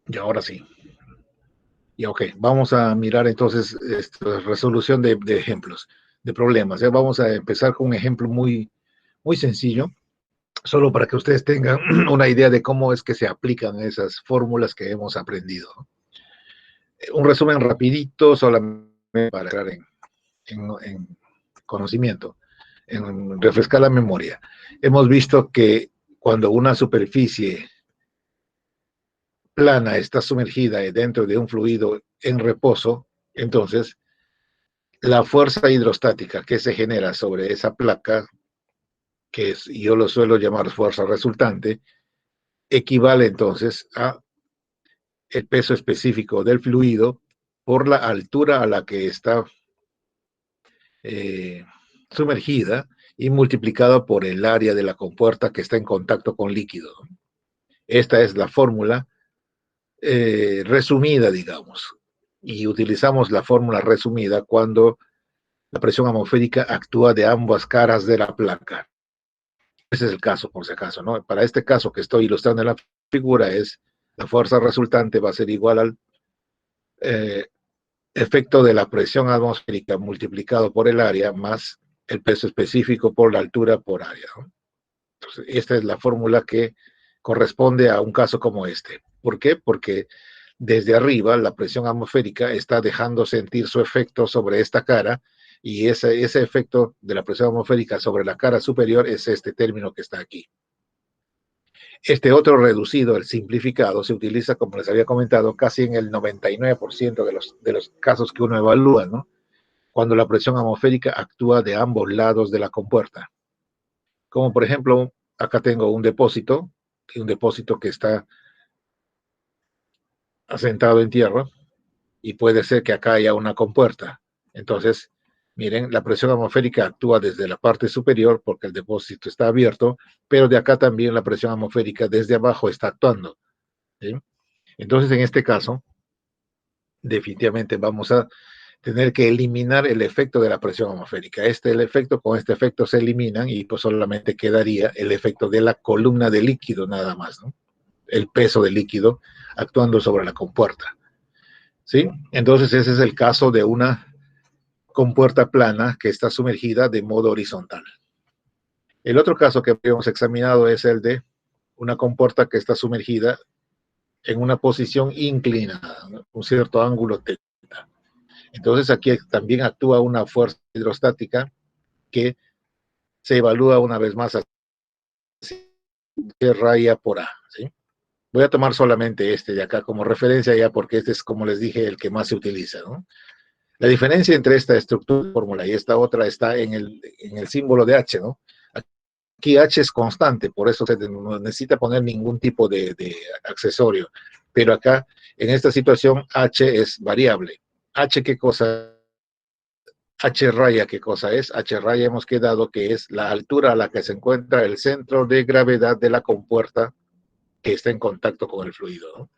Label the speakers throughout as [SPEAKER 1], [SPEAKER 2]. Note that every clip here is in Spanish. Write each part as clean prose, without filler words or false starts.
[SPEAKER 1] Y ahora sí. Y ok, vamos a mirar entonces resolución de ejemplos, de problemas. Ya vamos a empezar con un ejemplo muy sencillo, solo para que ustedes tengan una idea de cómo es que se aplican esas fórmulas que hemos aprendido. Un resumen rapidito, solamente para entrar en conocimiento, en refrescar la memoria. Hemos visto que cuando una superficie plana está sumergida dentro de un fluido en reposo, entonces la fuerza hidrostática que se genera sobre esa placa, que es, yo lo suelo llamar fuerza resultante, equivale entonces a el peso específico del fluido por la altura a la que está eh, sumergida y multiplicado por el área de la compuerta que está en contacto con líquido. Esta es la fórmula resumida, digamos, y utilizamos la fórmula resumida cuando la presión atmosférica actúa de ambas caras de la placa. Ese es el caso, por si acaso, ¿no? Para este caso que estoy ilustrando en la figura es la fuerza resultante va a ser igual al eh, efecto de la presión atmosférica multiplicado por el área más el peso específico por la altura por área, ¿no? Entonces, esta es la fórmula que corresponde a un caso como este. ¿Por qué? Porque desde arriba la presión atmosférica está dejando sentir su efecto sobre esta cara y ese efecto de la presión atmosférica sobre la cara superior es este término que está aquí. Este otro reducido, el simplificado, se utiliza, como les había comentado, casi en el 99% de los casos que uno evalúa, ¿no? Cuando la presión atmosférica actúa de ambos lados de la compuerta. Como por ejemplo, acá tengo un depósito que está asentado en tierra y puede ser que acá haya una compuerta. Entonces, miren, la presión atmosférica actúa desde la parte superior porque el depósito está abierto, pero de acá también la presión atmosférica desde abajo está actuando, ¿sí? Entonces, en este caso, definitivamente vamos a tener que eliminar el efecto de la presión atmosférica. Con este efecto se eliminan y pues solamente quedaría el efecto de la columna de líquido nada más, ¿no? El peso del líquido actuando sobre la compuerta, ¿sí? Entonces ese es el caso de una compuerta plana que está sumergida de modo horizontal. El otro caso que hemos examinado es el de una compuerta que está sumergida en una posición inclinada, ¿no? Un cierto ángulo θ. Entonces aquí también actúa una fuerza hidrostática que se evalúa una vez más así, raya por A, ¿sí? Voy a tomar solamente este de acá como referencia ya porque este es, como les dije, el que más se utiliza, ¿no? La diferencia entre esta estructura de fórmula y esta otra está en el símbolo de H, ¿no? Aquí H es constante, por eso se no necesita poner ningún tipo de accesorio. Pero acá, en esta situación, H es variable. H, ¿qué cosa? H raya, ¿qué cosa es? H raya hemos quedado que es la altura a la que se encuentra el centro de gravedad de la compuerta que está en contacto con el fluido, ¿no?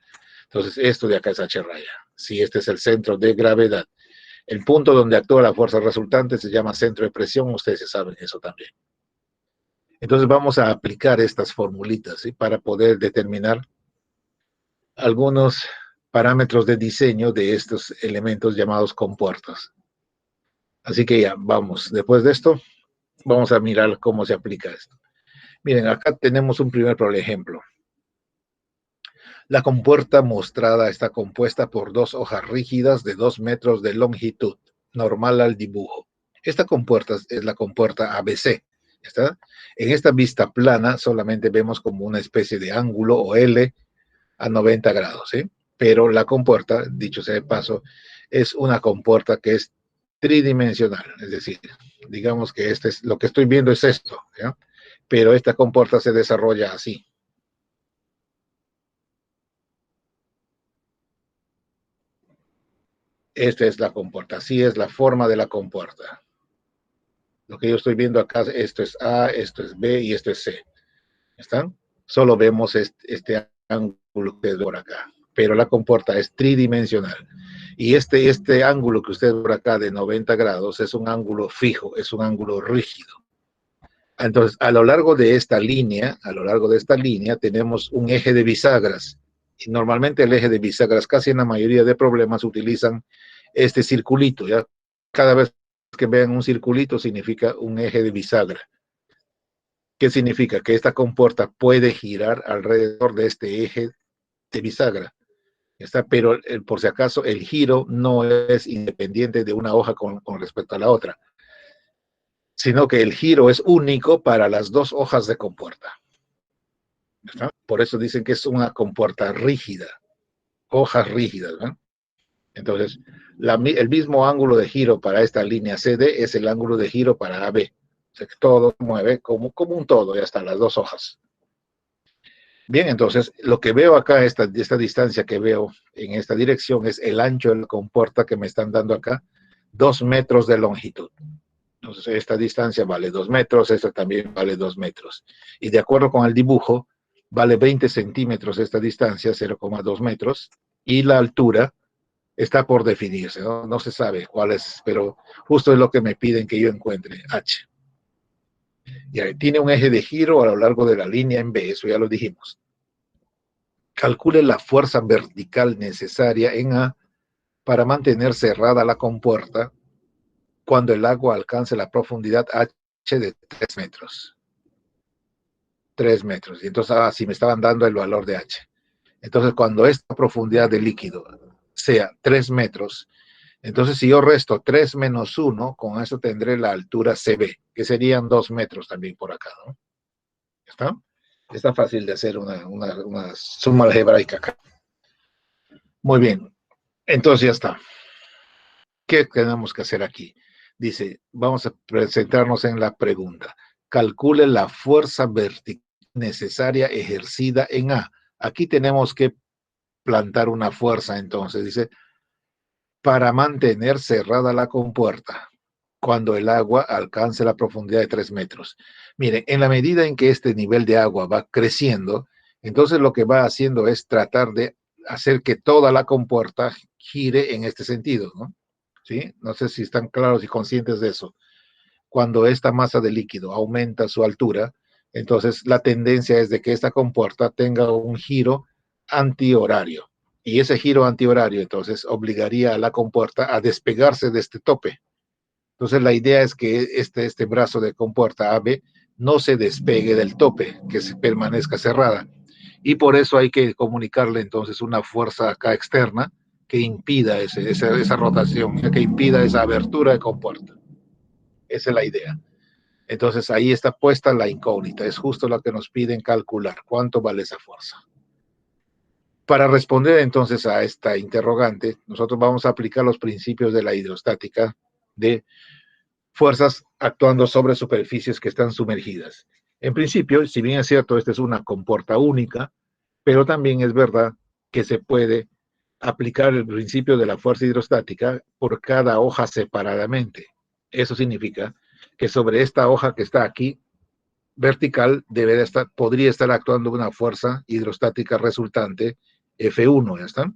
[SPEAKER 1] Entonces, esto de acá es H raya. Si este es el centro de gravedad. El punto donde actúa la fuerza resultante se llama centro de presión, ustedes saben eso también. Entonces vamos a aplicar estas formulitas, ¿sí? Para poder determinar algunos parámetros de diseño de estos elementos llamados compuertas. Así que ya, vamos. Después de esto, vamos a mirar cómo se aplica esto. Miren, acá tenemos un primer ejemplo. La compuerta mostrada está compuesta por dos hojas rígidas de 2 metros de longitud, normal al dibujo. Esta compuerta es la compuerta ABC. ¿Está? En esta vista plana solamente vemos como una especie de ángulo o L a 90 grados, ¿sí? Pero la compuerta, dicho sea de paso, es una compuerta que es tridimensional, es decir, digamos que lo que estoy viendo es esto, ¿ya? Pero esta compuerta se desarrolla así. Esta es la compuerta, así es la forma de la compuerta. Lo que yo estoy viendo acá, esto es A, esto es B y esto es C. ¿Están? Solo vemos este ángulo que es por acá, pero la compuerta es tridimensional. Y este ángulo que usted ve por acá de 90 grados es un ángulo fijo, es un ángulo rígido. Entonces, a lo largo de esta línea tenemos un eje de bisagras Y normalmente el eje de bisagras, casi en la mayoría de problemas, utilizan este circulito, ¿ya? Cada vez que vean un circulito significa un eje de bisagra. ¿Qué significa? Que esta compuerta puede girar alrededor de este eje de bisagra. ¿Está? Pero por si acaso el giro no es independiente de una hoja con respecto a la otra, sino que el giro es único para las dos hojas de compuerta. ¿Está? Por eso dicen que es una compuerta rígida, hojas rígidas, ¿no? Entonces, el mismo ángulo de giro para esta línea CD es el ángulo de giro para AB. O sea que todo mueve como un todo, ya están las dos hojas. Bien, entonces, lo que veo acá, esta distancia que veo en esta dirección es el ancho de la compuerta que me están dando acá, 2 metros de longitud. Entonces, esta distancia vale 2 metros, esta también vale 2 metros. Y de acuerdo con el dibujo, vale 20 centímetros esta distancia, 0,2 metros, y la altura está por definirse, ¿no? No se sabe cuál es, pero justo es lo que me piden que yo encuentre, H. Y tiene un eje de giro a lo largo de la línea en B, eso ya lo dijimos. Calcule la fuerza vertical necesaria en A para mantener cerrada la compuerta cuando el agua alcance la profundidad H de 3 metros. 3 metros. Y entonces, si me estaban dando el valor de H. Entonces, cuando esta profundidad de líquido sea 3 metros, entonces si yo resto 3 menos 1, con eso tendré la altura CB, que serían 2 metros también por acá, ¿no? ¿Está? Está fácil de hacer una suma algebraica acá. Muy bien. Entonces ya está. ¿Qué tenemos que hacer aquí? Dice, vamos a centrarnos en la pregunta. Calcule la fuerza vertical necesaria ejercida en A. Aquí tenemos que plantar una fuerza, entonces, dice, para mantener cerrada la compuerta cuando el agua alcance la profundidad de 3 metros. Miren, en la medida en que este nivel de agua va creciendo, entonces lo que va haciendo es tratar de hacer que toda la compuerta gire en este sentido, ¿no? ¿Sí? No sé si están claros y conscientes de eso. Cuando esta masa de líquido aumenta su altura, entonces la tendencia es de que esta compuerta tenga un giro antihorario. Y ese giro antihorario, entonces, obligaría a la compuerta a despegarse de este tope. Entonces, la idea es que este brazo de compuerta AB no se despegue del tope, que se permanezca cerrada. Y por eso hay que comunicarle entonces una fuerza acá externa que impida esa rotación, que impida esa abertura de compuerta. Esa es la idea. Entonces ahí está puesta la incógnita, es justo lo que nos piden calcular, cuánto vale esa fuerza. Para responder entonces a esta interrogante, nosotros vamos a aplicar los principios de la hidrostática de fuerzas actuando sobre superficies que están sumergidas. En principio, si bien es cierto, esta es una compuerta única, pero también es verdad que se puede aplicar el principio de la fuerza hidrostática por cada hoja separadamente. Eso significa que sobre esta hoja que está aquí, vertical, podría estar actuando una fuerza hidrostática resultante F1, ¿ya está?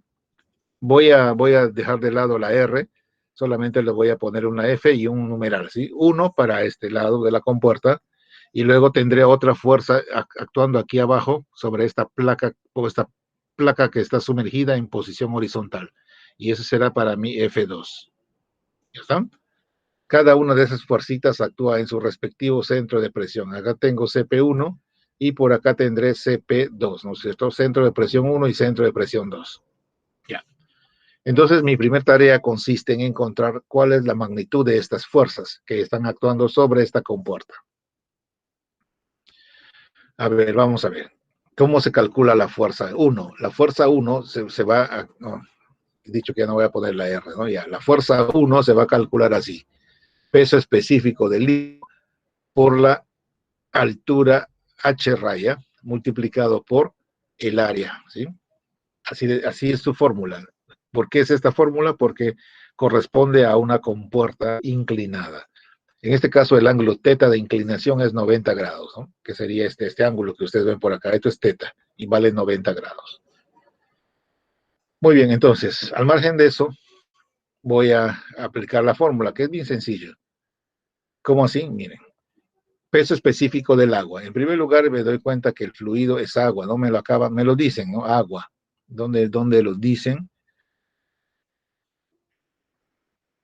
[SPEAKER 1] Voy a dejar de lado la R, solamente le voy a poner una F y un numeral, ¿sí? 1 para este lado de la compuerta, y luego tendré otra fuerza actuando aquí abajo sobre esta placa, o esta placa que está sumergida en posición horizontal, y eso será para mí F2. ¿Ya está? Cada una de esas fuercitas actúa en su respectivo centro de presión. Acá tengo CP1 y por acá tendré CP2, ¿no es cierto? Centro de presión 1 y centro de presión 2. Ya. Entonces, mi primera tarea consiste en encontrar cuál es la magnitud de estas fuerzas que están actuando sobre esta compuerta. A ver, vamos a ver. ¿Cómo se calcula la fuerza 1? La fuerza 1 se va a... No, he dicho que ya no voy a poner la R, ¿no? Ya, la fuerza 1 se va a calcular así. Peso específico del líquido por la altura H raya multiplicado por el área, ¿sí? Así es su fórmula. ¿Por qué es esta fórmula? Porque corresponde a una compuerta inclinada. En este caso, el ángulo teta de inclinación es 90 grados, ¿no? Que sería este ángulo que ustedes ven por acá. Esto es teta y vale 90 grados. Muy bien, entonces, al margen de eso, voy a aplicar la fórmula, que es bien sencillo. ¿Cómo así? Miren, peso específico del agua. En primer lugar, me doy cuenta que el fluido es agua, ¿no? Me lo dicen, ¿no? Agua. ¿Dónde lo dicen?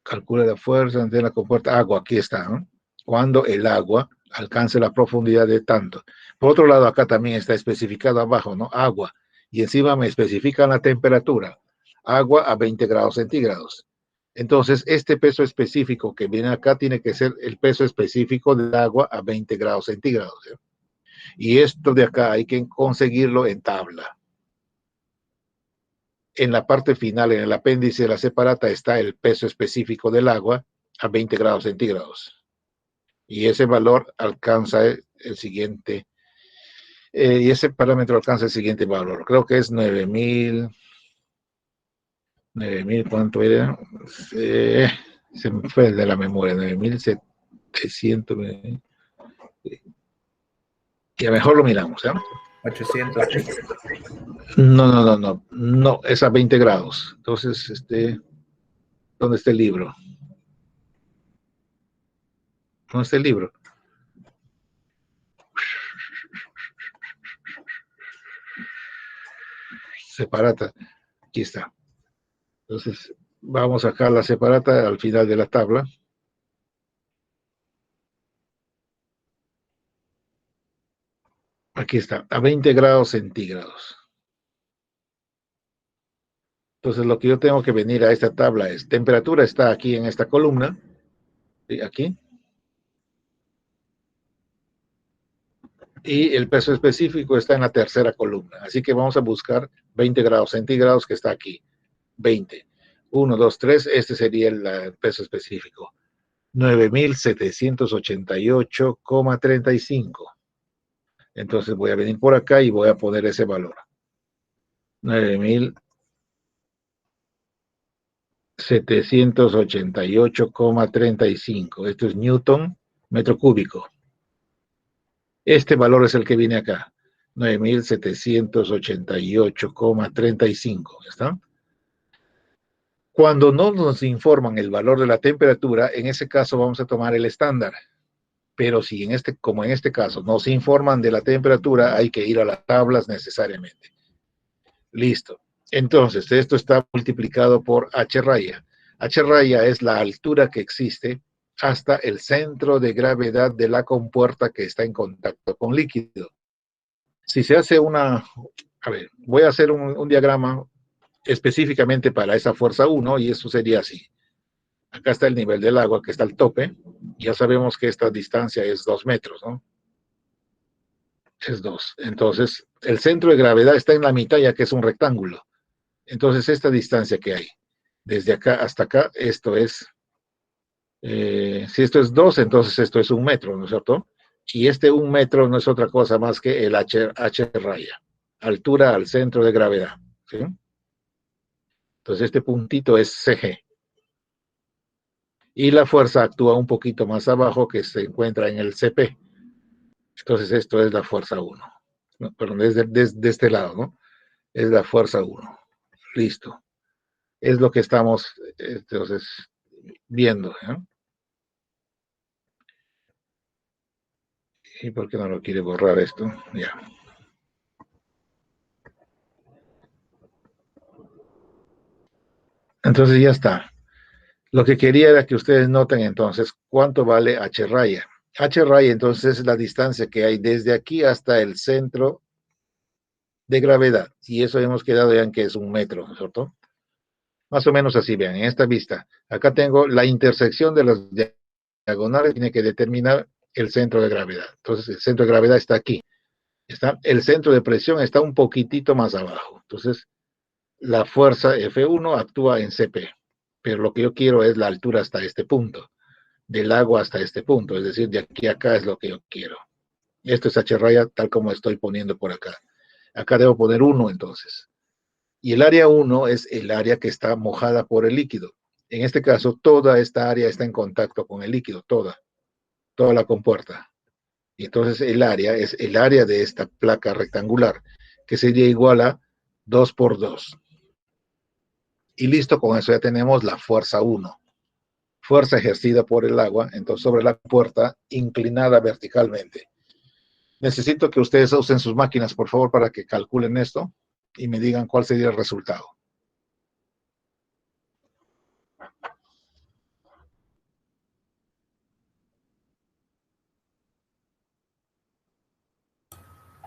[SPEAKER 1] Calcula la fuerza ante la compuerta. Agua, aquí está, ¿no? Cuando el agua alcance la profundidad de tanto. Por otro lado, acá también está especificado abajo, ¿no? Agua. Y encima me especifican la temperatura. Agua a 20 grados centígrados. Entonces, este peso específico que viene acá tiene que ser el peso específico del agua a 20 grados centígrados, ¿sí? Y esto de acá hay que conseguirlo en tabla. En la parte final, en el apéndice de la separata, está el peso específico del agua a 20 grados centígrados. Y ese valor alcanza el siguiente, y ese parámetro alcanza el siguiente valor. Creo que es 9000, ¿cuánto era? Se me fue de la memoria, 9700. Y a mejor lo miramos, ¿eh?
[SPEAKER 2] 800.
[SPEAKER 1] No, es a 20 grados. Entonces, ¿dónde está el libro? ¿Dónde está el libro? Separata, aquí está. Entonces, vamos a sacar la separata al final de la tabla. Aquí está, a 20 grados centígrados. Entonces, lo que yo tengo que venir a esta tabla es, temperatura está aquí en esta columna, ¿sí? Aquí. Y el peso específico está en la tercera columna. Así que vamos a buscar 20 grados centígrados que está aquí. 20. 1, 2, 3, este sería el peso específico. 9788,35. Entonces voy a venir por acá y voy a poner ese valor. 9788,35. Esto es Newton metro cúbico. Este valor es el que viene acá. 9788,35. ¿Está? Cuando no nos informan el valor de la temperatura, en ese caso vamos a tomar el estándar. Pero si como en este caso, no se informan de la temperatura, hay que ir a las tablas necesariamente. Listo. Entonces, esto está multiplicado por H raya. H raya es la altura que existe hasta el centro de gravedad de la compuerta que está en contacto con líquido. Si se hace voy a hacer un diagrama específicamente para esa fuerza 1 y eso sería así. Acá está el nivel del agua que está al tope. Ya sabemos que esta distancia es 2 metros, ¿no? Es 2. Entonces, el centro de gravedad está en la mitad ya que es un rectángulo. Entonces, esta distancia que hay, desde acá hasta acá, esto es, si esto es 2, entonces esto es 1 metro, ¿no es cierto? Y este 1 metro no es otra cosa más que el H raya, altura al centro de gravedad, ¿sí? Entonces, este puntito es CG. Y la fuerza actúa un poquito más abajo, que se encuentra en el CP. Entonces, esto es la fuerza 1. ¿No? Perdón, desde este lado, ¿no? Es la fuerza 1. Listo. Es lo que estamos, entonces, viendo, ¿eh? ¿Y por qué no lo quiere borrar esto? Ya. Entonces ya está. Lo que quería era que ustedes noten entonces cuánto vale H raya. H raya entonces es la distancia que hay desde aquí hasta el centro de gravedad. Y eso hemos quedado ya en que es 1 metro, ¿no es cierto? Más o menos así, vean, en esta vista. Acá tengo la intersección de las diagonales, tiene que determinar el centro de gravedad. Entonces el centro de gravedad está aquí. El centro de presión está un poquitito más abajo. Entonces la fuerza F1 actúa en CP. Pero lo que yo quiero es la altura hasta este punto. Del agua hasta este punto. Es decir, de aquí a acá es lo que yo quiero. Esto es H raya tal como estoy poniendo por acá. Acá debo poner 1 entonces. Y el área 1 es el área que está mojada por el líquido. En este caso, toda esta área está en contacto con el líquido, toda la compuerta. Y entonces el área es el área de esta placa rectangular, que sería igual a 2 por 2. Y listo, con eso ya tenemos la fuerza 1. Fuerza ejercida por el agua, entonces sobre la puerta inclinada verticalmente. Necesito que ustedes usen sus máquinas, por favor, para que calculen esto. y me digan cuál sería el resultado.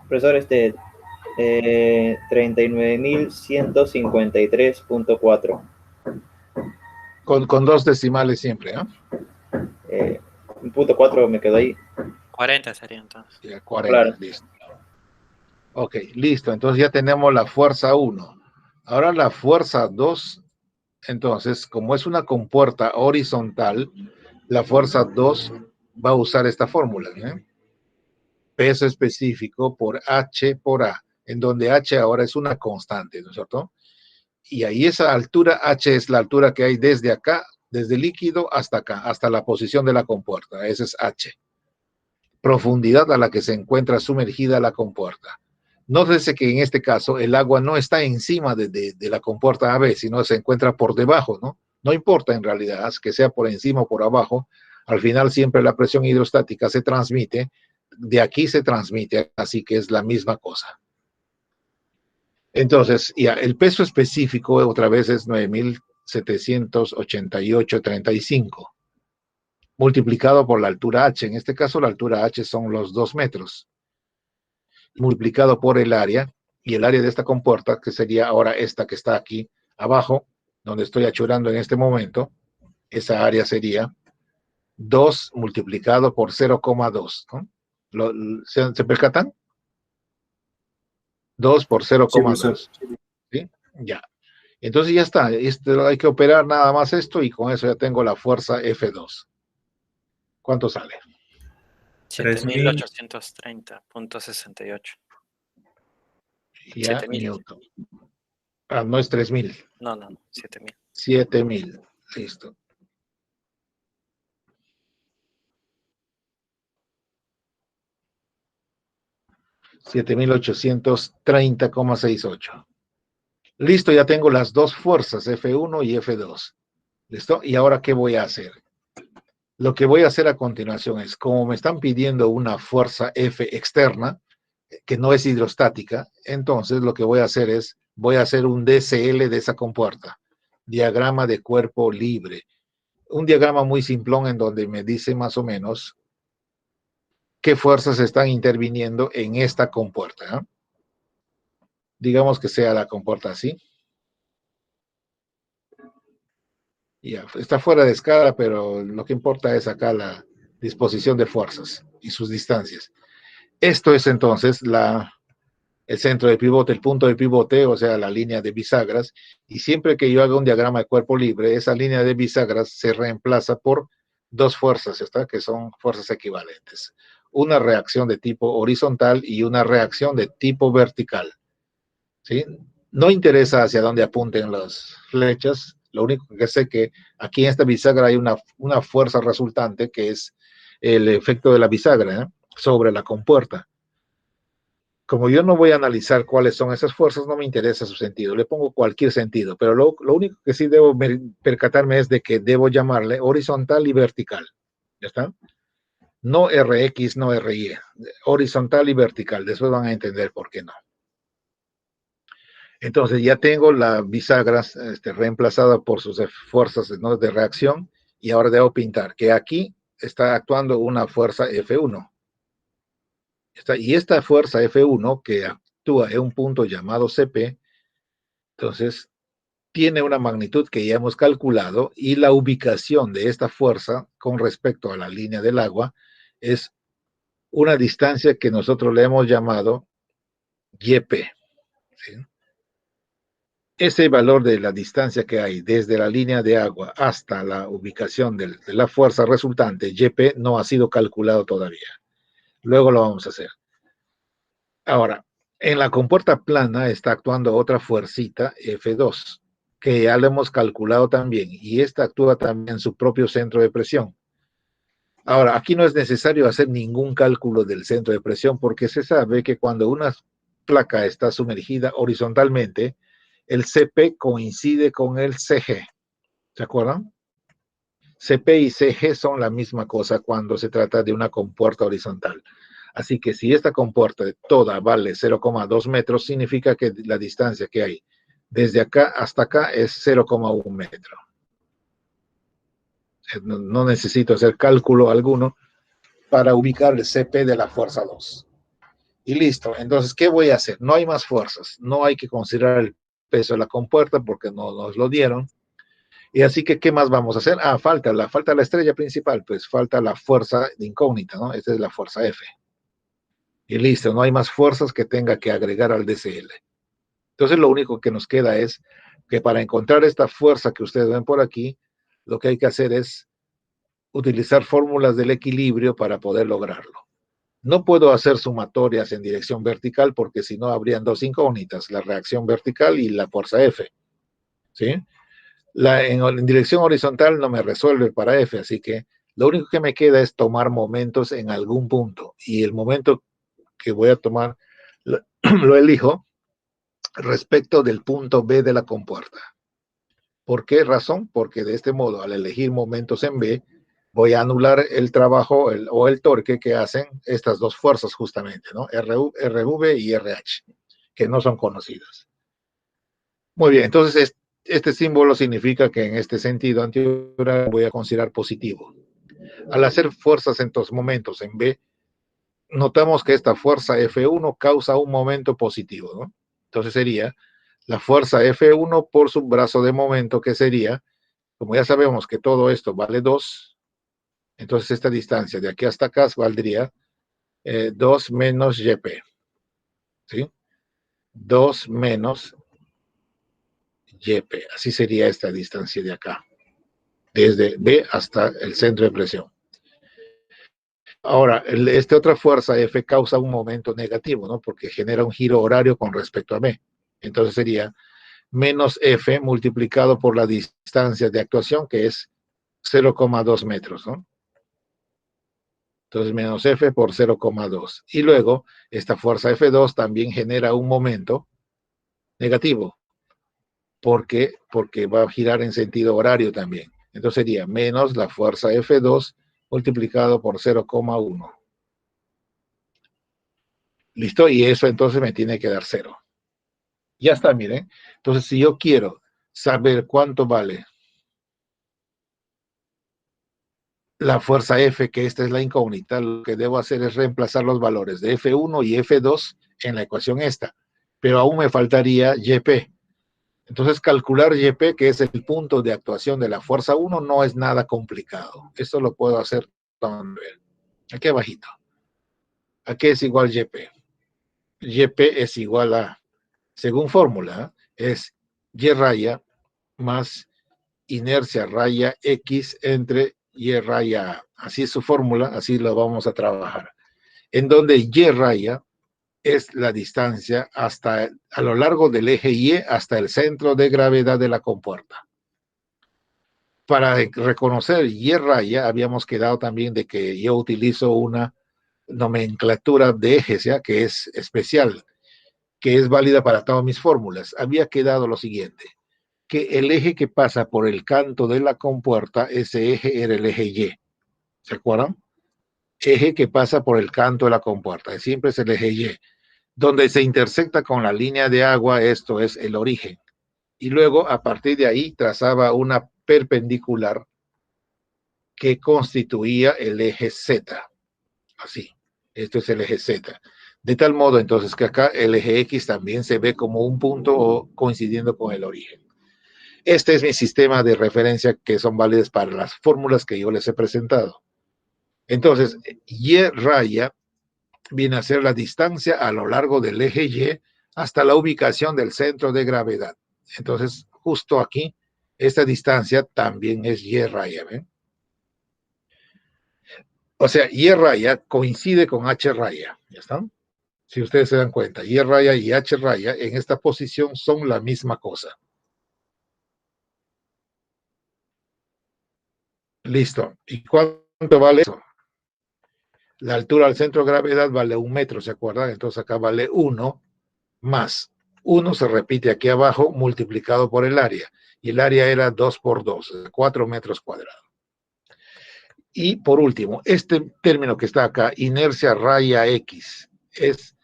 [SPEAKER 2] Profesor, 39.153.4.
[SPEAKER 1] Con dos decimales siempre, ¿eh?
[SPEAKER 2] Un punto 4 me quedó ahí.
[SPEAKER 3] 40 sería entonces.
[SPEAKER 1] Ya, 40,
[SPEAKER 2] Claro.
[SPEAKER 1] listo. Ok, listo. Entonces ya tenemos la fuerza 1. Ahora la fuerza 2. Entonces, como es una compuerta horizontal, la fuerza 2 va a usar esta fórmula, ¿eh? Peso específico por H por A, en donde H ahora es una constante, ¿no es cierto? Y ahí esa altura, H es la altura que hay desde acá, desde el líquido hasta acá, hasta la posición de la compuerta. Ese es H. Profundidad a la que se encuentra sumergida la compuerta. Nótese que en este caso el agua no está encima de la compuerta AB, sino se encuentra por debajo, ¿no? No importa en realidad que sea por encima o por abajo, al final siempre la presión hidrostática se transmite, de aquí se transmite, así que es la misma cosa. Entonces, ya, el peso específico otra vez es 9.788,35 multiplicado por la altura H. En este caso la altura H son los 2 metros. Multiplicado por el área, y el área de esta compuerta, que sería ahora esta que está aquí abajo, donde estoy achurando en este momento, esa área sería 2 multiplicado por 0,2, ¿no? ¿Se percatan? 2 por 0,2. ¿Sí? Ya. Entonces ya está. Hay que operar nada más esto y con eso ya tengo la fuerza F2. ¿Cuánto sale?
[SPEAKER 3] 7.830.68.
[SPEAKER 1] Ya,
[SPEAKER 3] 7.000.
[SPEAKER 1] Newton. Ah, no es 3.000.
[SPEAKER 3] No, 7.000.
[SPEAKER 1] 7.000. Listo. $7.830,68. Listo, ya tengo las dos fuerzas, F1 y F2. ¿Listo? ¿Y ahora qué voy a hacer? Lo que voy a hacer a continuación es, como me están pidiendo una fuerza F externa, que no es hidrostática, entonces lo que voy a hacer es, voy a hacer un DCL de esa compuerta, diagrama de cuerpo libre. Un diagrama muy simplón en donde me dice más o menos qué fuerzas están interviniendo en esta compuerta, ¿eh? Digamos que sea la compuerta así. Ya, está fuera de escala, pero lo que importa es acá la disposición de fuerzas y sus distancias. Esto es entonces el centro de pivote, el punto de pivote, o sea, la línea de bisagras, y siempre que yo haga un diagrama de cuerpo libre, esa línea de bisagras se reemplaza por dos fuerzas, ¿está? Que son fuerzas equivalentes. Una reacción de tipo horizontal y una reacción de tipo vertical, ¿sí? No interesa hacia dónde apunten las flechas, lo único que sé que aquí en esta bisagra hay una fuerza resultante que es el efecto de la bisagra, ¿eh? Sobre la compuerta. Como yo no voy a analizar cuáles son esas fuerzas, no me interesa su sentido, le pongo cualquier sentido, pero lo único que sí debo percatarme es de que debo llamarle horizontal y vertical. ¿Ya está? No RX, no RY, horizontal y vertical, después van a entender por qué no. Entonces ya tengo la bisagra reemplazada por sus fuerzas, ¿no?, de reacción, y ahora debo pintar que aquí está actuando una fuerza F1. Y esta fuerza F1 que actúa en un punto llamado CP, entonces tiene una magnitud que ya hemos calculado y la ubicación de esta fuerza con respecto a la línea del agua es una distancia que nosotros le hemos llamado YP. ¿Sí? Ese valor de la distancia que hay desde la línea de agua hasta la ubicación de la fuerza resultante, YP, no ha sido calculado todavía. Luego lo vamos a hacer. Ahora, en la compuerta plana está actuando otra fuercita, F2, que ya lo hemos calculado también, y esta actúa también en su propio centro de presión. Ahora, aquí no es necesario hacer ningún cálculo del centro de presión, porque se sabe que cuando una placa está sumergida horizontalmente, el CP coincide con el CG. ¿Se acuerdan? CP y CG son la misma cosa cuando se trata de una compuerta horizontal. Así que si esta compuerta toda vale 0,2 metros, significa que la distancia que hay desde acá hasta acá es 0,1 metro. No necesito hacer cálculo alguno para ubicar el CP de la fuerza 2. Y listo. Entonces, ¿qué voy a hacer? No hay más fuerzas. No hay que considerar el peso de la compuerta porque no nos lo dieron. Y así que, ¿qué más vamos a hacer? Falta la estrella principal, pues falta la fuerza de incógnita, ¿no? Esta es la fuerza F. Y listo, no hay más fuerzas que tenga que agregar al DCL. Entonces, lo único que nos queda es que para encontrar esta fuerza que ustedes ven por aquí, lo que hay que hacer es utilizar fórmulas del equilibrio para poder lograrlo. No puedo hacer sumatorias en dirección vertical porque si no habrían dos incógnitas, la reacción vertical y la fuerza F. ¿Sí? En dirección horizontal no me resuelve para F, así que lo único que me queda es tomar momentos en algún punto. Y el momento que voy a tomar lo elijo respecto del punto B de la compuerta. ¿Por qué razón? Porque de este modo, al elegir momentos en B, voy a anular el trabajo o el torque que hacen estas dos fuerzas justamente, ¿no? RV y RH, que no son conocidas. Muy bien, entonces este símbolo significa que en este sentido antihorario voy a considerar positivo. Al hacer fuerzas en estos momentos en B, notamos que esta fuerza F1 causa un momento positivo, ¿no? Entonces sería la fuerza F1 por su brazo de momento, que sería, como ya sabemos que todo esto vale 2, entonces esta distancia de aquí hasta acá valdría 2 menos YP, ¿sí? 2 menos YP, así sería esta distancia de acá, desde B hasta el centro de presión. Ahora, esta otra fuerza F causa un momento negativo, ¿no? Porque genera un giro horario con respecto a B. Entonces sería menos F multiplicado por la distancia de actuación, que es 0,2 metros, ¿no? Entonces menos F por 0,2. Y luego, esta fuerza F2 también genera un momento negativo. ¿Por qué? Porque va a girar en sentido horario también. Entonces sería menos la fuerza F2 multiplicado por 0,1. ¿Listo? Y eso entonces me tiene que dar 0. Ya está, miren. Entonces, si yo quiero saber cuánto vale la fuerza F, que esta es la incógnita, lo que debo hacer es reemplazar los valores de F1 y F2 en la ecuación esta. Pero aún me faltaría YP. Entonces, calcular YP, que es el punto de actuación de la fuerza 1, no es nada complicado. Esto lo puedo hacer aquí abajito. Aquí es igual YP. YP es igual a, según fórmula, es Y raya más inercia raya X entre Y raya A. Así es su fórmula, así lo vamos a trabajar. En donde Y raya es la distancia a lo largo del eje Y hasta el centro de gravedad de la compuerta. Para reconocer Y raya, habíamos quedado también de que yo utilizo una nomenclatura de ejes, ¿ya? Que es especial, que es válida para todas mis fórmulas. Había quedado lo siguiente, que el eje que pasa por el canto de la compuerta, ese eje era el eje Y. ¿Se acuerdan? Eje que pasa por el canto de la compuerta, siempre es el eje Y. Donde se intersecta con la línea de agua, esto es el origen. Y luego, a partir de ahí, trazaba una perpendicular que constituía el eje Z. Así, esto es el eje Z. De tal modo, entonces, que acá el eje X también se ve como un punto coincidiendo con el origen. Este es mi sistema de referencia que son válidas para las fórmulas que yo les he presentado. Entonces, Y raya viene a ser la distancia a lo largo del eje Y hasta la ubicación del centro de gravedad. Entonces, justo aquí, esta distancia también es Y raya, ¿ven? O sea, Y raya coincide con H raya, ¿ya están? Si ustedes se dan cuenta, Y raya y H raya en esta posición son la misma cosa. Listo. ¿Y cuánto vale eso? La altura al centro de gravedad vale 1 metro, ¿se acuerdan? Entonces acá vale 1 más. 1 se repite aquí abajo multiplicado por el área. Y el área era 2 por 2, 4 metros cuadrados. Y por último, este término que está acá, inercia raya X, es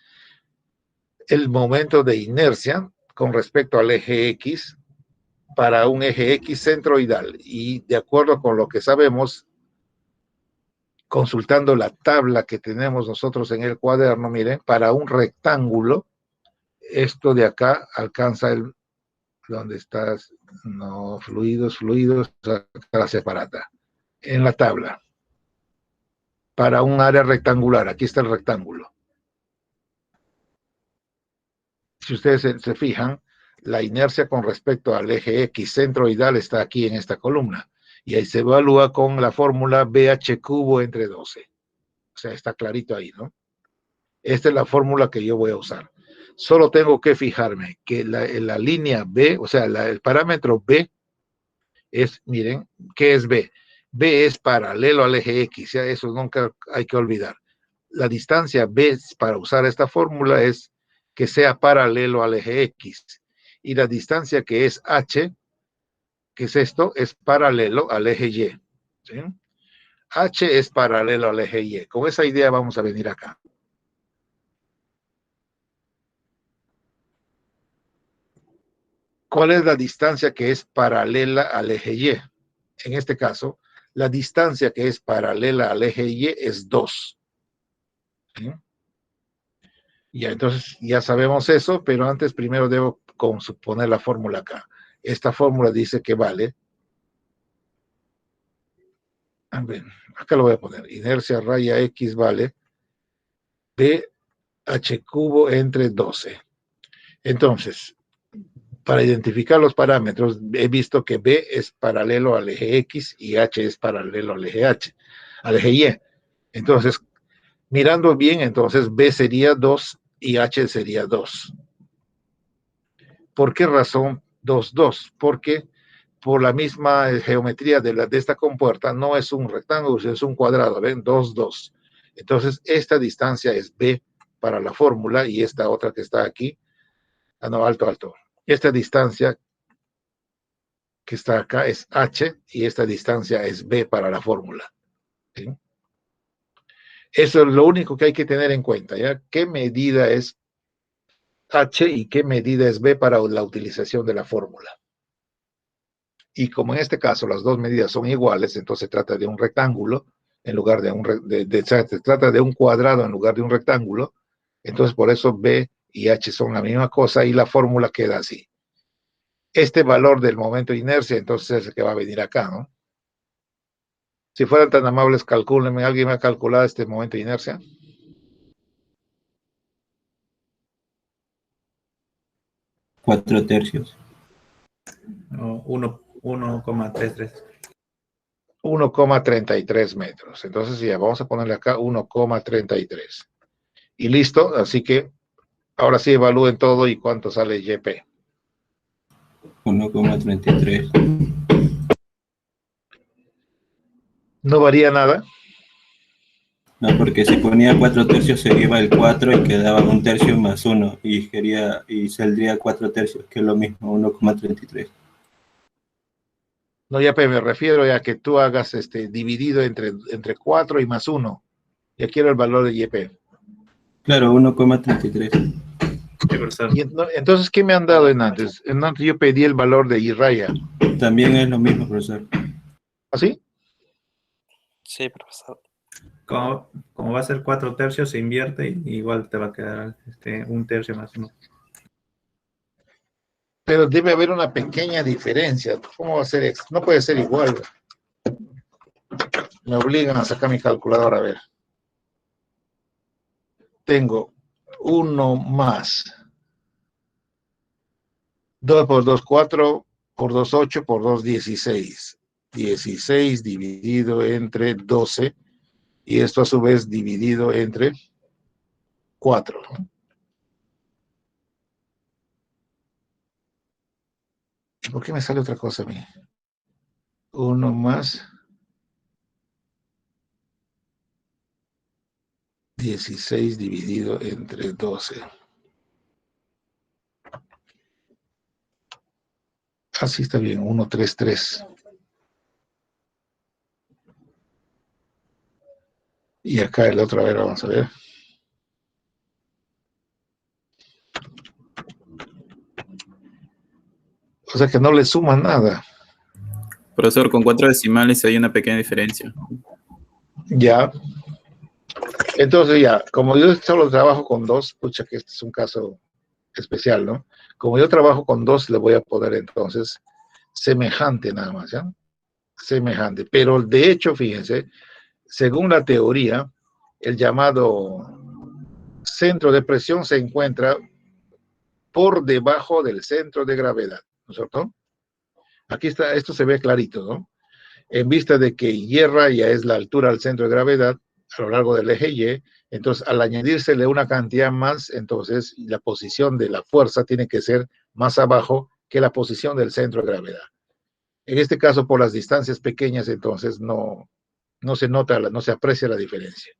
[SPEAKER 1] el momento de inercia con respecto al eje X para un eje X centroidal. Y de acuerdo con lo que sabemos, consultando la tabla que tenemos nosotros en el cuaderno, miren, para un rectángulo, esto de acá alcanza el, ¿dónde estás? No, fluidos, la separata, en la tabla. Para un área rectangular, aquí está el rectángulo. Si ustedes se fijan, la inercia con respecto al eje X centroidal está aquí en esta columna. Y ahí se evalúa con la fórmula BH cubo entre 12. O sea, está clarito ahí, ¿no? Esta es la fórmula que yo voy a usar. Solo tengo que fijarme que la línea B, o sea, el parámetro B es, miren, ¿qué es B? B es paralelo al eje X, ya eso nunca hay que olvidar. La distancia B para usar esta fórmula es que sea paralelo al eje X. Y la distancia que es H, que es esto, es paralelo al eje Y. ¿Sí? H es paralelo al eje Y. Con esa idea vamos a venir acá. ¿Cuál es la distancia que es paralela al eje Y? En este caso, la distancia que es paralela al eje Y es 2. ¿Sí? Ya, entonces ya sabemos eso, pero antes primero debo poner la fórmula acá. Esta fórmula dice que vale, a ver, acá lo voy a poner, inercia raya X vale BH cubo entre 12. Entonces, para identificar los parámetros, he visto que B es paralelo al eje X y H es paralelo al eje H, al eje Y. Entonces, mirando bien, entonces B sería 2 y H sería 2. ¿Por qué razón 2, 2? Porque por la misma geometría de esta compuerta no es un rectángulo, es un cuadrado, ¿ven? 2, 2. Entonces, esta distancia es B para la fórmula y esta otra que está aquí, no, alto, alto. Esta distancia que está acá es H y esta distancia es B para la fórmula. ¿Sí? Eso es lo único que hay que tener en cuenta, ¿ya? ¿Qué medida es H y qué medida es B para la utilización de la fórmula? Y como en este caso las dos medidas son iguales, entonces se trata de un rectángulo en lugar de se trata de un cuadrado en lugar de un rectángulo, entonces por eso B y H son la misma cosa y la fórmula queda así. Este valor del momento de inercia, entonces es el que va a venir acá, ¿no? Si fueran tan amables, calcúlenme, ¿alguien me ha calculado este momento de inercia?
[SPEAKER 4] Cuatro tercios.
[SPEAKER 5] No, 1,33.
[SPEAKER 1] 1,33 metros. Entonces ya vamos a ponerle acá 1,33. Y listo, así que ahora sí evalúen todo y cuánto sale YP.
[SPEAKER 4] 1,33.
[SPEAKER 1] No varía nada.
[SPEAKER 4] No, porque si ponía 4 tercios se iba el 4 y quedaba un tercio más 1 y saldría 4 tercios, que es lo mismo, 1,33.
[SPEAKER 1] No, YP, me refiero a que tú hagas dividido entre 4 y más 1. Ya quiero el valor de YP.
[SPEAKER 4] Claro, 1,33.
[SPEAKER 5] Sí, profesor.
[SPEAKER 1] Y entonces, ¿qué me han dado en antes? En antes yo pedí el valor de Y raya.
[SPEAKER 4] También es lo mismo, profesor.
[SPEAKER 1] ¿Así?
[SPEAKER 3] Sí, profesor.
[SPEAKER 5] Como va a ser 4 tercios, se invierte y igual te va a quedar un tercio más uno.
[SPEAKER 1] Pero debe haber una pequeña diferencia. ¿Cómo va a ser esto? No puede ser igual. Me obligan a sacar mi calculadora a ver. Tengo 1 más 2 por 2, 4 por 2, 8 por 2, 16. 16 dividido entre 12 y esto a su vez dividido entre 4. ¿Por qué me sale otra cosa a mí? 1 más 16 dividido entre 12. Así está bien, 1, 3, 3. Y acá el otro, a ver, vamos a ver. O sea que no le suma nada.
[SPEAKER 6] Profesor, con 4 decimales hay una pequeña diferencia.
[SPEAKER 1] Ya. Entonces ya, como yo solo trabajo con 2, pucha que este es un caso especial, ¿no? Como yo trabajo con 2, le voy a poner entonces semejante nada más, ¿ya? Semejante. Pero de hecho, fíjense, según la teoría, el llamado centro de presión se encuentra por debajo del centro de gravedad, ¿no es cierto? Aquí está, esto se ve clarito, ¿no? En vista de que Y ya es la altura al centro de gravedad a lo largo del eje Y, entonces al añadírsele una cantidad más, entonces la posición de la fuerza tiene que ser más abajo que la posición del centro de gravedad. En este caso, por las distancias pequeñas, entonces no se nota, no se aprecia la diferencia.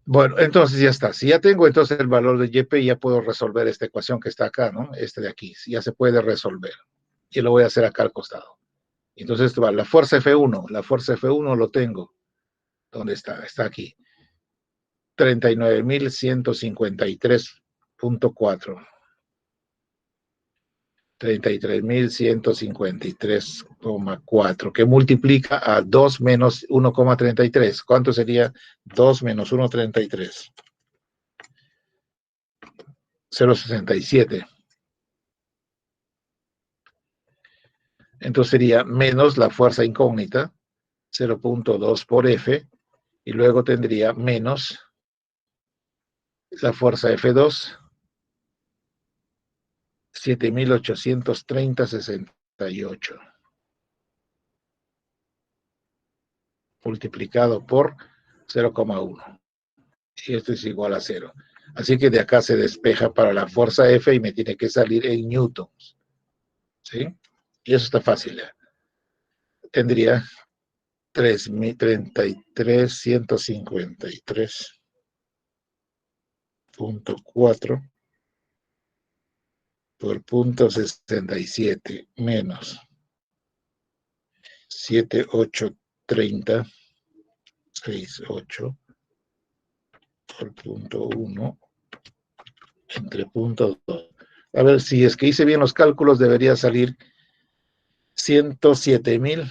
[SPEAKER 1] Bueno, entonces ya está. Si ya tengo entonces el valor de YP, ya puedo resolver esta ecuación que está acá, ¿no? Este de aquí, ya se puede resolver. Y lo voy a hacer acá al costado. Entonces esto va, la fuerza F1 lo tengo. ¿Dónde está? Está aquí. 39.153.4. 33.153,4, que multiplica a 2 menos 1,33. ¿Cuánto sería 2 menos 1,33? 0,67. Entonces sería menos la fuerza incógnita, 0,2 por F, y luego tendría menos la fuerza F2, 7.830,68, multiplicado por 0,1. Y esto es igual a 0. Así que de acá se despeja para la fuerza F y me tiene que salir en newtons. ¿Sí? Y eso está fácil. Tendría 33.153.4 por punto 67 menos 7,830,68 por punto 1 entre punto 2. A ver, si es que hice bien los cálculos, debería salir 107.000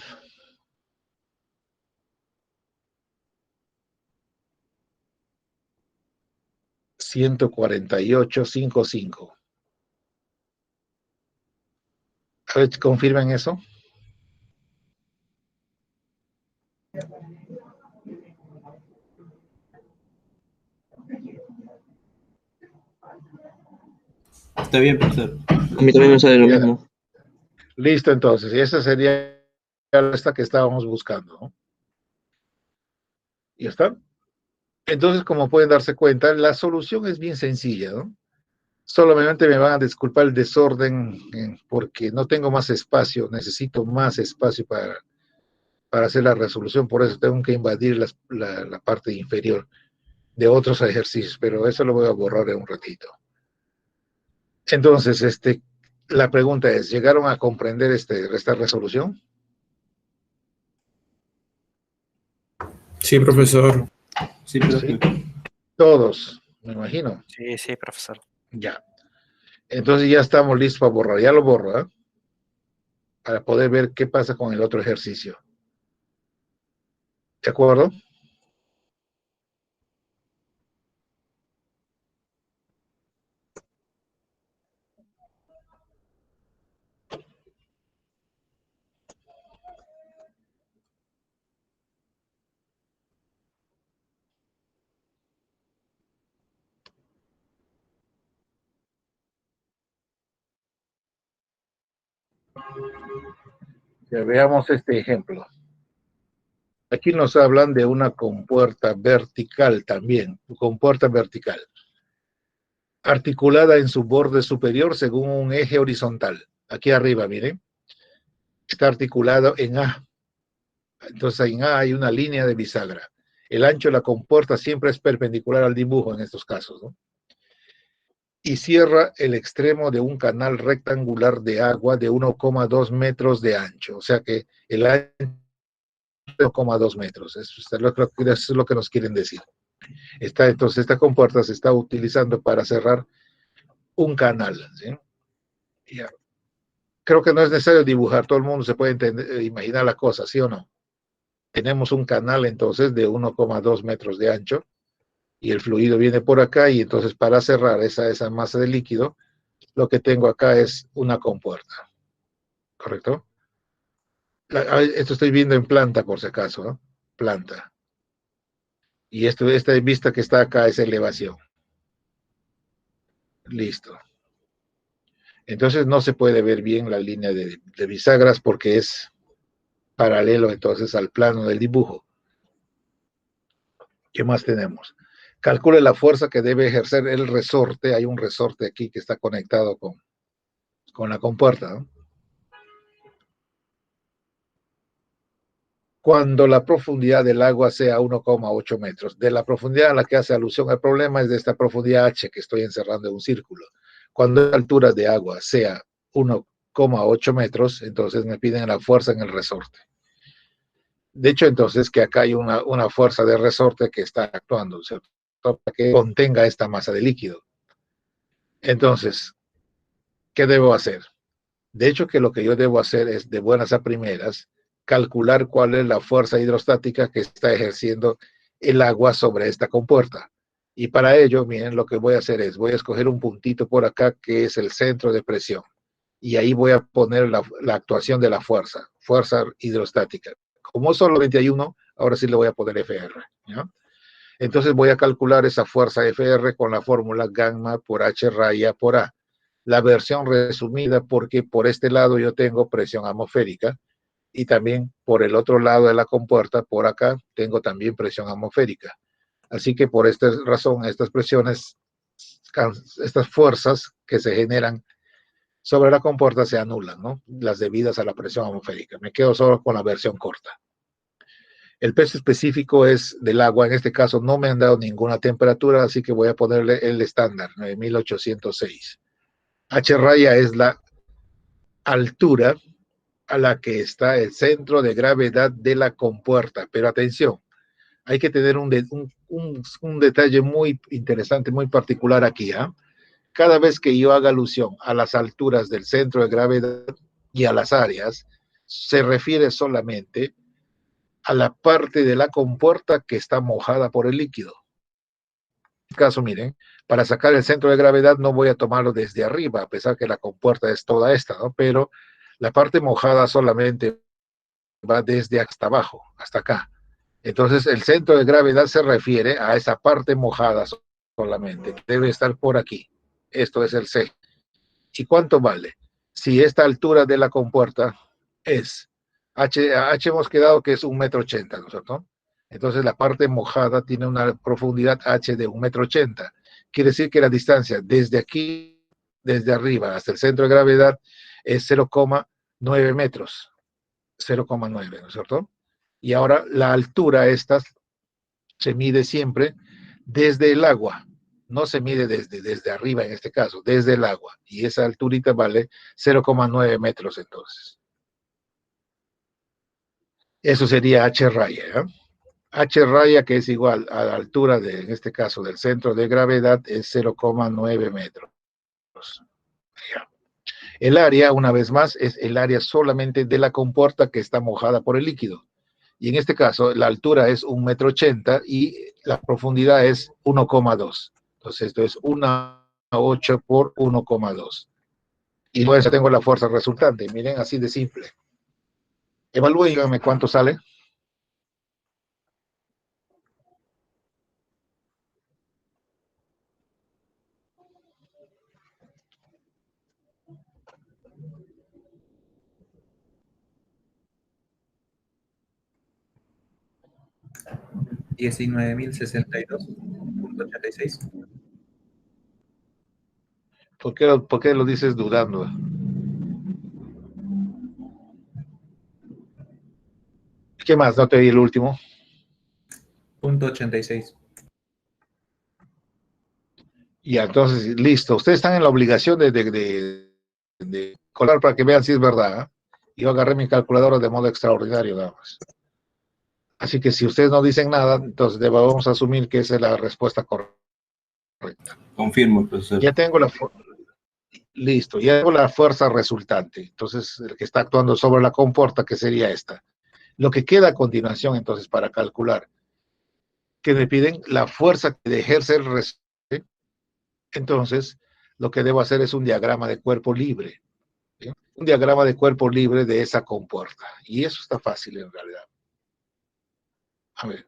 [SPEAKER 1] 148,55. A ver, confirmen eso.
[SPEAKER 4] Está bien, profesor.
[SPEAKER 7] A mí también me sale lo
[SPEAKER 1] Ya.
[SPEAKER 7] mismo.
[SPEAKER 1] Listo, entonces. Y esa sería esta que estábamos buscando, ¿no? ¿Ya está? Entonces, como pueden darse cuenta, la solución es bien sencilla, ¿no? Solamente me van a disculpar el desorden porque no tengo más espacio, necesito más espacio para hacer la resolución, por eso tengo que invadir la parte inferior de otros ejercicios, pero eso lo voy a borrar en un ratito. Entonces, la pregunta es, ¿llegaron a comprender esta resolución?
[SPEAKER 5] Sí, profesor.
[SPEAKER 4] Sí, profe.
[SPEAKER 1] Sí. Todos, me imagino.
[SPEAKER 3] Sí, sí, profesor.
[SPEAKER 1] Ya. Entonces ya estamos listos para borrar. Ya lo borro, ¿eh? Para poder ver qué pasa con el otro ejercicio. ¿De acuerdo? Ya veamos este ejemplo. Aquí nos hablan de una compuerta vertical también, compuerta vertical, articulada en su borde superior según un eje horizontal. Aquí arriba, miren, está articulado en A. Entonces en A hay una línea de bisagra. El ancho de la compuerta siempre es perpendicular al dibujo en estos casos, ¿no? Y cierra el extremo de un canal rectangular de agua de 1,2 metros de ancho. O sea que el ancho 0,2 metros. Eso es lo que nos quieren decir. Entonces, esta compuerta se está utilizando para cerrar un canal, ¿sí? Ya. Creo que no es necesario dibujar, todo el mundo se puede imaginar la cosa, ¿sí o no? Tenemos un canal entonces de 1,2 metros de ancho y el fluido viene por acá y entonces para cerrar esa masa de líquido, lo que tengo acá es una compuerta, ¿correcto? Esto estoy viendo en planta por si acaso, ¿no? Planta. Y esta vista que está acá es elevación. Listo. Entonces no se puede ver bien la línea de bisagras porque es paralelo entonces al plano del dibujo. ¿Qué más tenemos? Calcule la fuerza que debe ejercer el resorte. Hay un resorte aquí que está conectado con la compuerta, ¿no? Cuando la profundidad del agua sea 1,8 metros. De la profundidad a la que hace alusión al problema es de esta profundidad H que estoy encerrando en un círculo. Cuando la altura de agua sea 1,8 metros, entonces me piden la fuerza en el resorte. De hecho, entonces, que acá hay una fuerza de resorte que está actuando, ¿cierto? Para que contenga esta masa de líquido. Entonces, ¿qué debo hacer? De hecho, que lo que yo debo hacer es, de buenas a primeras, calcular cuál es la fuerza hidrostática que está ejerciendo el agua sobre esta compuerta. Y para ello, miren, lo que voy a hacer es, voy a escoger un puntito por acá que es el centro de presión. Y ahí voy a poner la actuación de la fuerza hidrostática. Como solamente hay uno, ahora sí le voy a poner FR, ¿ya? Entonces voy a calcular esa fuerza FR con la fórmula gamma por H raya por A. La versión resumida porque por este lado yo tengo presión atmosférica y también por el otro lado de la compuerta, por acá, tengo también presión atmosférica. Así que por esta razón, estas presiones, estas fuerzas que se generan sobre la compuerta se anulan, ¿no? Las debidas a la presión atmosférica. Me quedo solo con la versión corta. El peso específico es del agua. En este caso no me han dado ninguna temperatura, así que voy a ponerle el estándar, 9806. H raya es la altura a la que está el centro de gravedad de la compuerta. Pero atención, hay que tener un detalle muy interesante, muy particular aquí, ¿eh? Cada vez que yo haga alusión a las alturas del centro de gravedad y a las áreas, se refiere solamente a la parte de la compuerta que está mojada por el líquido. En este caso, miren, para sacar el centro de gravedad no voy a tomarlo desde arriba, a pesar que la compuerta es toda esta, ¿no? Pero la parte mojada solamente va desde hasta abajo, hasta acá. Entonces, el centro de gravedad se refiere a esa parte mojada solamente. Debe estar por aquí. Esto es el C. ¿Y cuánto vale? Si esta altura de la compuerta es H hemos quedado que es 1,80 m, ¿no es cierto? Entonces la parte mojada tiene una profundidad H de 1,80 m. Quiere decir que la distancia desde aquí, desde arriba hasta el centro de gravedad es 0,9 metros. 0,9, ¿no es cierto? Y ahora la altura esta se mide siempre desde el agua. No se mide desde arriba en este caso, desde el agua. Y esa alturita vale 0,9 metros entonces. Eso sería H raya, ¿eh? H raya, que es igual a la altura en este caso, del centro de gravedad, es 0,9 metros. El área, una vez más, es el área solamente de la compuerta que está mojada por el líquido. Y en este caso, la altura es 1,80 m y la profundidad es 1,2. Entonces, esto es 1,8 por 1,2. Y luego tengo la fuerza resultante. Miren, así de simple. Evalúen y díganme cuánto sale.
[SPEAKER 5] $19,062.86.
[SPEAKER 1] ¿Por qué lo dices dudando? ¿Qué más? No te oí el último.
[SPEAKER 5] 0.86.
[SPEAKER 1] Ya, entonces, listo. Ustedes están en la obligación de colar para que vean si es verdad, ¿eh? Yo agarré mi calculadora de modo extraordinario, nada más. Así que si ustedes no dicen nada, entonces vamos a asumir que esa es la respuesta correcta.
[SPEAKER 4] Confirmo, profesor.
[SPEAKER 1] Ya tengo listo, ya tengo la fuerza resultante. Entonces, el que está actuando sobre la compuerta, que sería esta. Lo que queda a continuación, entonces, para calcular, que me piden la fuerza que ejerce el resorte, entonces, lo que debo hacer es un diagrama de cuerpo libre. ¿Sí? Un diagrama de cuerpo libre de esa compuerta. Y eso está fácil en realidad. A ver,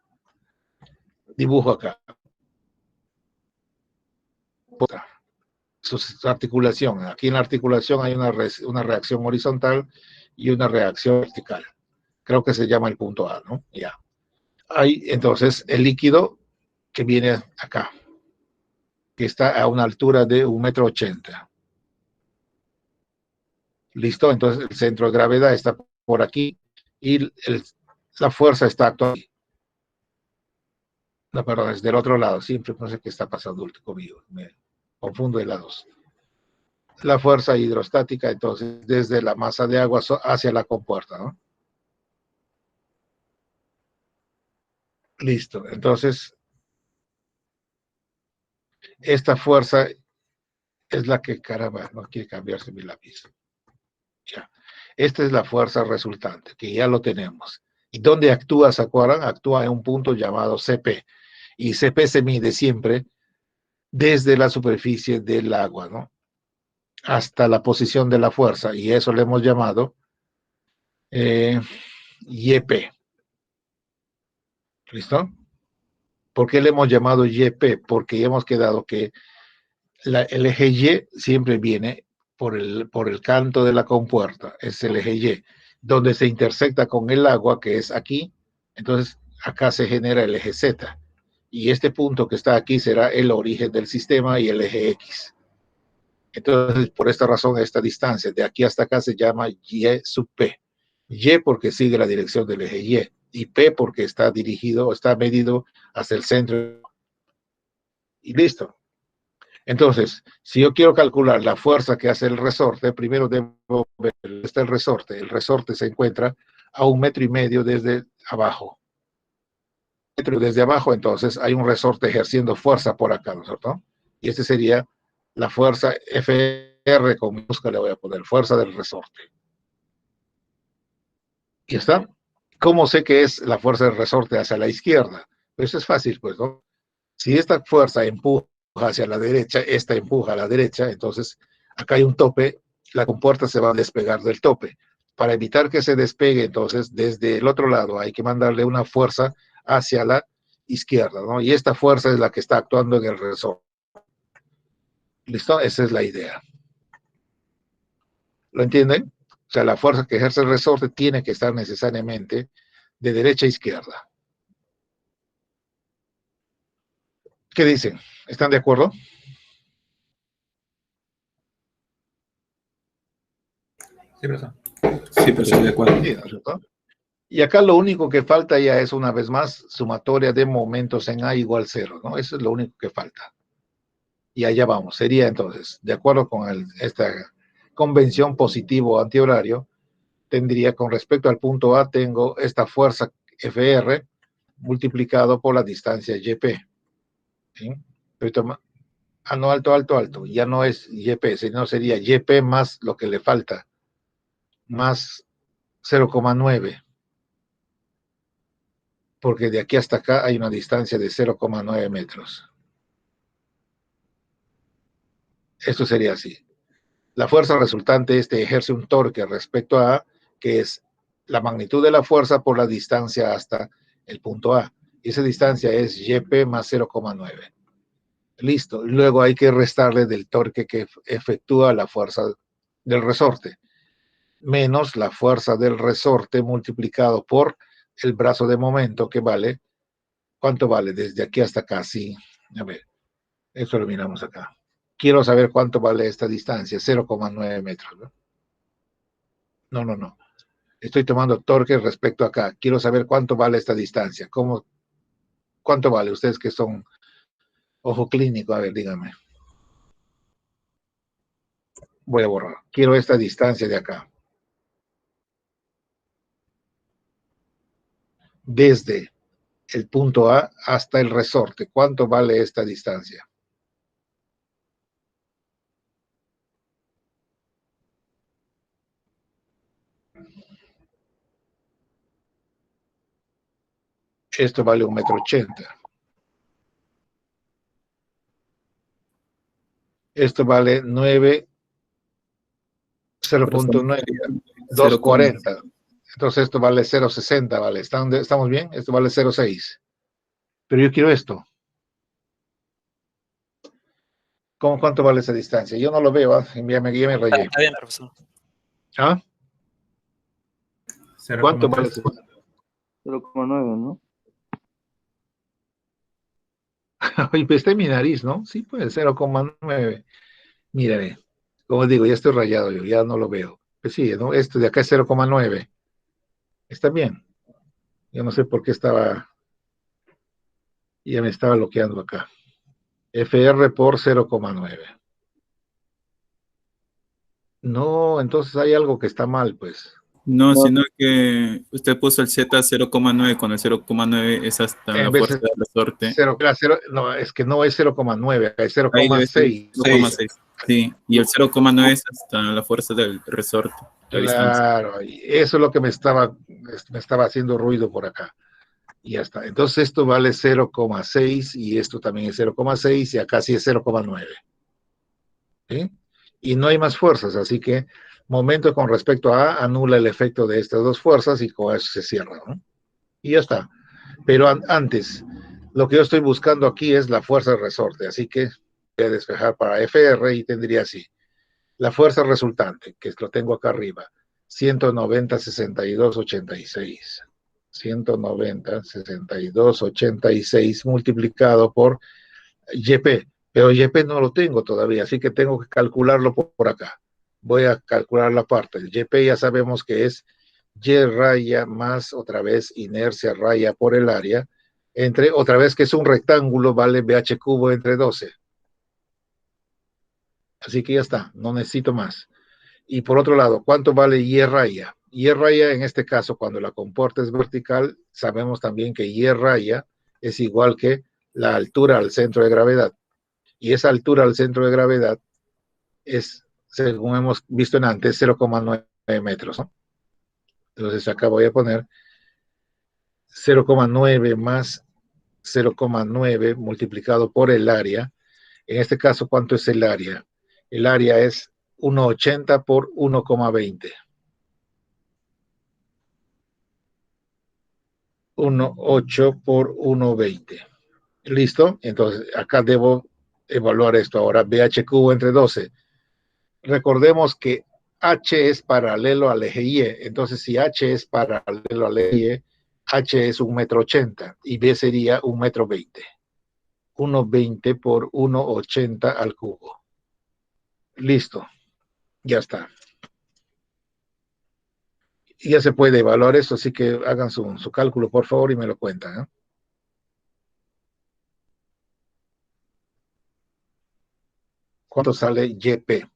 [SPEAKER 1] dibujo acá. Su articulación. Aquí en la articulación hay una reacción horizontal y una reacción vertical. Creo que se llama el punto A, ¿no? Ya. Hay entonces el líquido que viene acá, que está a una altura de 1,80 m. ¿Listo? Entonces el centro de gravedad está por aquí y la fuerza está actuando. No, perdón, es del otro lado. Siempre no sé qué está pasando conmigo. Me confundo de lados. La fuerza hidrostática, entonces, desde la masa de agua hacia la compuerta, ¿no? Listo. Entonces, esta fuerza es la que, caramba, no quiere cambiarse mi lápiz. Ya. Esta es la fuerza resultante, que ya lo tenemos. ¿Y dónde actúa, se acuerdan? Actúa en un punto llamado CP. Y CP se mide siempre desde la superficie del agua, ¿no? Hasta la posición de la fuerza. Y eso le hemos llamado YP. ¿Listo? ¿Por qué le hemos llamado YP? Porque hemos quedado que el eje Y siempre viene por el canto de la compuerta, es el eje Y, donde se intersecta con el agua, que es aquí, entonces acá se genera el eje Z, y este punto que está aquí será el origen del sistema y el eje X. Entonces, por esta razón, esta distancia de aquí hasta acá se llama Y sub P. Y porque sigue la dirección del eje y P porque está dirigido, está medido hacia el centro. Y listo. Entonces, si yo quiero calcular la fuerza que hace el resorte, primero debo ver, está el resorte. El resorte se encuentra a 1,5 m desde abajo. Desde abajo, entonces, hay un resorte ejerciendo fuerza por acá, ¿no es cierto? Y este sería la fuerza FR, con minúscula le voy a poner, fuerza del resorte. ¿Y está? ¿Cómo sé que es la fuerza del resorte hacia la izquierda? Pues es fácil, pues, ¿no? Si esta fuerza empuja hacia la derecha, esta empuja a la derecha, entonces acá hay un tope, la compuerta se va a despegar del tope. Para evitar que se despegue, entonces, desde el otro lado hay que mandarle una fuerza hacia la izquierda, ¿no? Y esta fuerza es la que está actuando en el resorte. ¿Listo? Esa es la idea. ¿Lo entienden? O sea, la fuerza que ejerce el resorte tiene que estar necesariamente de derecha a izquierda. ¿Qué dicen? ¿Están de acuerdo?
[SPEAKER 5] Sí, profesor.
[SPEAKER 4] Sí, profesor, de acuerdo.
[SPEAKER 1] Sí, ¿no es cierto? Y acá lo único que falta ya es, una vez más, sumatoria de momentos en A igual 0, ¿no? Eso es lo único que falta. Y allá vamos. Sería entonces, de acuerdo con esta convención positivo antihorario, tendría con respecto al punto A, tengo esta fuerza FR multiplicado por la distancia YP. ¿Sí? No, alto. Ya no es YP, sino sería YP más lo que le falta, más 0,9. Porque de aquí hasta acá hay una distancia de 0,9 metros. Esto sería así. La fuerza resultante ejerce un torque respecto a A, que es la magnitud de la fuerza por la distancia hasta el punto A. Y esa distancia es YP más 0,9. Listo. Luego hay que restarle del torque que efectúa la fuerza del resorte, menos la fuerza del resorte multiplicado por el brazo de momento, que vale, ¿cuánto vale? Desde aquí hasta acá, sí. A ver, eso lo miramos acá. Quiero saber cuánto vale esta distancia, 0,9 metros, ¿no? No. Estoy tomando torque respecto a acá. Quiero saber cuánto vale esta distancia. ¿Cuánto vale? Ustedes que son ojo clínico, a ver, díganme. Voy a borrar. Quiero esta distancia de acá. desde el punto A hasta el resorte. ¿Cuánto vale esta distancia? Esto vale 1,80 m. Esto vale 0.9, 240. Entonces esto vale 0.60, ¿vale? ¿Estamos bien? Esto vale 0.6. Pero yo quiero esto. ¿Cuánto vale esa distancia? Yo no lo veo, ¿eh? Ya me rayé.
[SPEAKER 3] Está bien, profesor.
[SPEAKER 1] ¿Ah? ¿Cuánto vale?
[SPEAKER 2] 0,9, ¿no?
[SPEAKER 1] Oye, está en mi nariz, ¿no? Sí, pues 0,9. Mírame, como digo, ya estoy rayado yo, ya no lo veo. Pues sí, ¿no? Esto de acá es 0,9. Está bien. Yo no sé por qué ya me estaba bloqueando acá. FR por 0,9. No, entonces hay algo que está mal, pues.
[SPEAKER 6] No,
[SPEAKER 2] No.
[SPEAKER 6] sino que usted puso el Z 0,9, con el 0,9 es hasta
[SPEAKER 1] En
[SPEAKER 6] la
[SPEAKER 1] vez
[SPEAKER 6] fuerza
[SPEAKER 1] de
[SPEAKER 6] del resorte.
[SPEAKER 1] 0, no, es que no es 0,9, es
[SPEAKER 6] Ahí debe ser
[SPEAKER 1] 0,6.
[SPEAKER 6] 0,6. Sí, y el 0,9 es hasta la fuerza del resorte, la distancia.
[SPEAKER 1] Claro, y eso es lo que me estaba haciendo ruido por acá. Y ya está. Entonces esto vale 0,6 y esto también es 0,6 y acá sí es 0,9. ¿Sí? Y no hay más fuerzas, así que momento con respecto a A anula el efecto de estas dos fuerzas y con eso se cierra, ¿no? Y ya está. Pero antes, lo que yo estoy buscando aquí es la fuerza de resorte, así que voy a despejar para FR y tendría así. La fuerza resultante, que lo tengo acá arriba, 190, 62, 86. 190, 62, 86 multiplicado por YP. Pero YP no lo tengo todavía, así que tengo que calcularlo por acá. Voy a calcular la parte. El YP ya sabemos que es Y raya más otra vez inercia raya por el área, entre otra vez que es un rectángulo, vale BH cubo entre 12. Así que ya está, no necesito más. Y por otro lado, ¿cuánto vale Y raya? Y raya en este caso, cuando la compuerta es vertical, sabemos también que Y raya es igual que la altura al centro de gravedad. Y esa altura al centro de gravedad es, según hemos visto en antes, 0,9 metros, ¿no? Entonces acá voy a poner 0,9 más 0,9 multiplicado por el área. En este caso, ¿cuánto es el área? El área es 1,80 por 1,20. 1,8 por 1,20. ¿Listo? Entonces, acá debo evaluar esto ahora. BH cubo entre 12. Recordemos que H es paralelo al eje Y. Entonces, si H es paralelo al eje Y, H es 1,80 m y B sería 1,20 m. 1,20 por 1,80 al cubo. Listo. Ya está. Y ya se puede evaluar esto, así que hagan su cálculo, por favor, y me lo cuentan, ¿eh? ¿Cuánto sale YP?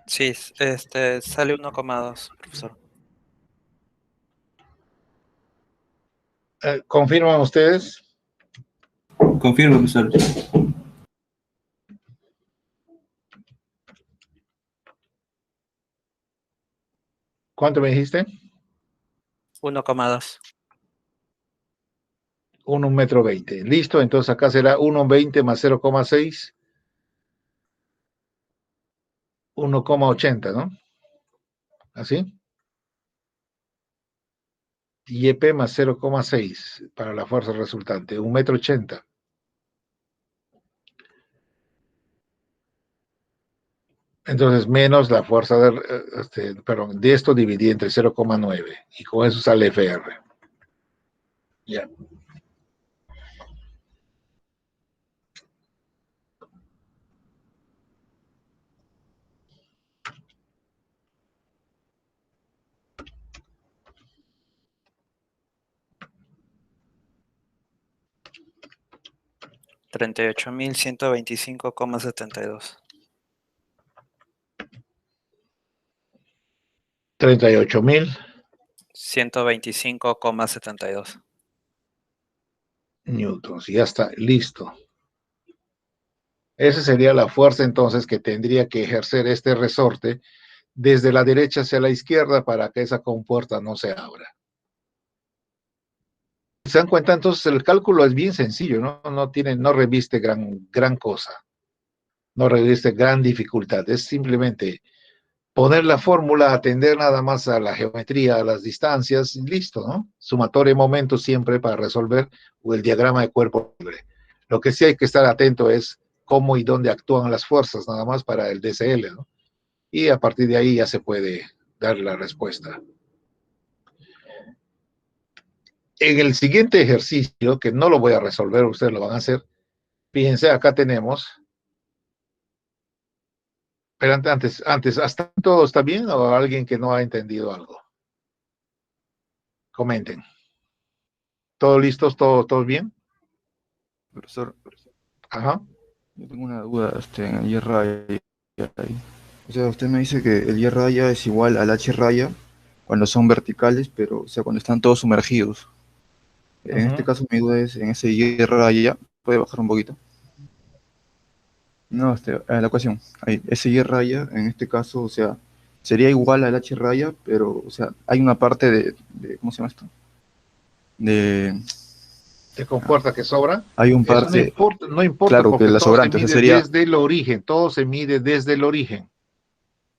[SPEAKER 3] Sí, sale 1,2, profesor.
[SPEAKER 1] ¿Confirman ustedes?
[SPEAKER 4] Confirmo, profesor.
[SPEAKER 1] ¿Cuánto me dijiste?
[SPEAKER 3] 1,2.
[SPEAKER 1] 1,20 m. Listo, entonces acá será 1,20 más 0,6. 1,80, ¿no? ¿Así? YP más 0,6 para la fuerza resultante, 1,80 m. Entonces, menos la fuerza de esto dividí entre 0,9 y con eso sale FR. Ya.
[SPEAKER 3] 38.125,72.
[SPEAKER 1] 38.000
[SPEAKER 3] 125,72.
[SPEAKER 1] newtons. Ya está, listo. Esa sería la fuerza entonces que tendría que ejercer este resorte desde la derecha hacia la izquierda para que esa compuerta no se abra. ¿Se dan cuenta? Entonces el cálculo es bien sencillo, no reviste gran cosa, no reviste gran dificultad, es simplemente poner la fórmula, atender nada más a la geometría, a las distancias, y listo, ¿no? Sumatoria de momentos siempre para resolver el diagrama de cuerpo libre. Lo que sí hay que estar atento es cómo y dónde actúan las fuerzas, nada más para el DCL, ¿no? Y a partir de ahí ya se puede dar la respuesta. En el siguiente ejercicio, que no lo voy a resolver, ustedes lo van a hacer, fíjense, acá tenemos, pero antes, ¿hasta todo está bien o alguien que no ha entendido algo? Comenten. ¿Todos listos? ¿Todo bien?
[SPEAKER 7] Profesor,
[SPEAKER 1] Ajá.
[SPEAKER 7] yo tengo una duda en el Y raya. O sea, usted me dice que el Y raya es igual al H raya cuando son verticales, pero, o sea, cuando están todos sumergidos. En este caso, mi duda es, en ese Y raya, ¿puede bajar un poquito? No, la ecuación. Ahí, ese Y raya, en este caso, o sea, sería igual al H raya, pero, o sea, hay una parte ¿cómo se llama esto?
[SPEAKER 1] ¿Te comporta que sobra?
[SPEAKER 7] Hay un
[SPEAKER 1] Eso
[SPEAKER 7] parte,
[SPEAKER 1] no importa
[SPEAKER 7] claro,
[SPEAKER 1] porque
[SPEAKER 7] que la
[SPEAKER 1] todo se
[SPEAKER 7] sobrante, o sea,
[SPEAKER 1] mide
[SPEAKER 7] sería...
[SPEAKER 1] desde el origen, todo se mide desde el origen.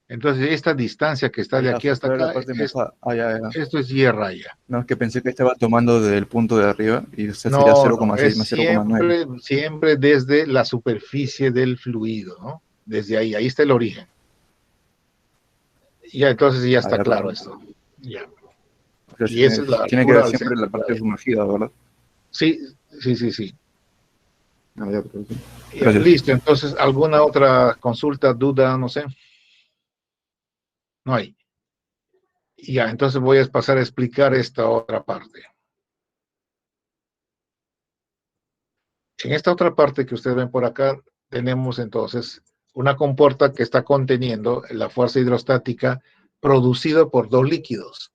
[SPEAKER 1] Entonces, esta distancia que está de aquí hasta
[SPEAKER 7] fuera la
[SPEAKER 1] acá,
[SPEAKER 7] parte mojada. Ya.
[SPEAKER 1] esto es Y raya.
[SPEAKER 7] No, es que pensé que estaba tomando desde el punto de arriba y o sea, sería
[SPEAKER 1] No,
[SPEAKER 7] 0,6
[SPEAKER 1] es
[SPEAKER 7] más 0,9.
[SPEAKER 1] siempre desde la superficie del fluido, ¿no? Desde ahí está el origen. Ya, entonces ya está claro esto. Ya.
[SPEAKER 7] O sea,
[SPEAKER 1] Y esa es la
[SPEAKER 7] tiene que
[SPEAKER 1] altura
[SPEAKER 7] ver
[SPEAKER 1] al
[SPEAKER 7] siempre
[SPEAKER 1] centro.
[SPEAKER 7] la parte sumergida, ¿verdad?
[SPEAKER 1] Sí.
[SPEAKER 7] Ya, profesor.
[SPEAKER 1] Ya,
[SPEAKER 7] Gracias.
[SPEAKER 1] listo, entonces, ¿alguna otra consulta, duda, no sé? No hay. Ya, entonces voy a pasar a explicar esta otra parte. En esta otra parte que ustedes ven por acá, tenemos entonces una compuerta que está conteniendo la fuerza hidrostática producida por dos líquidos.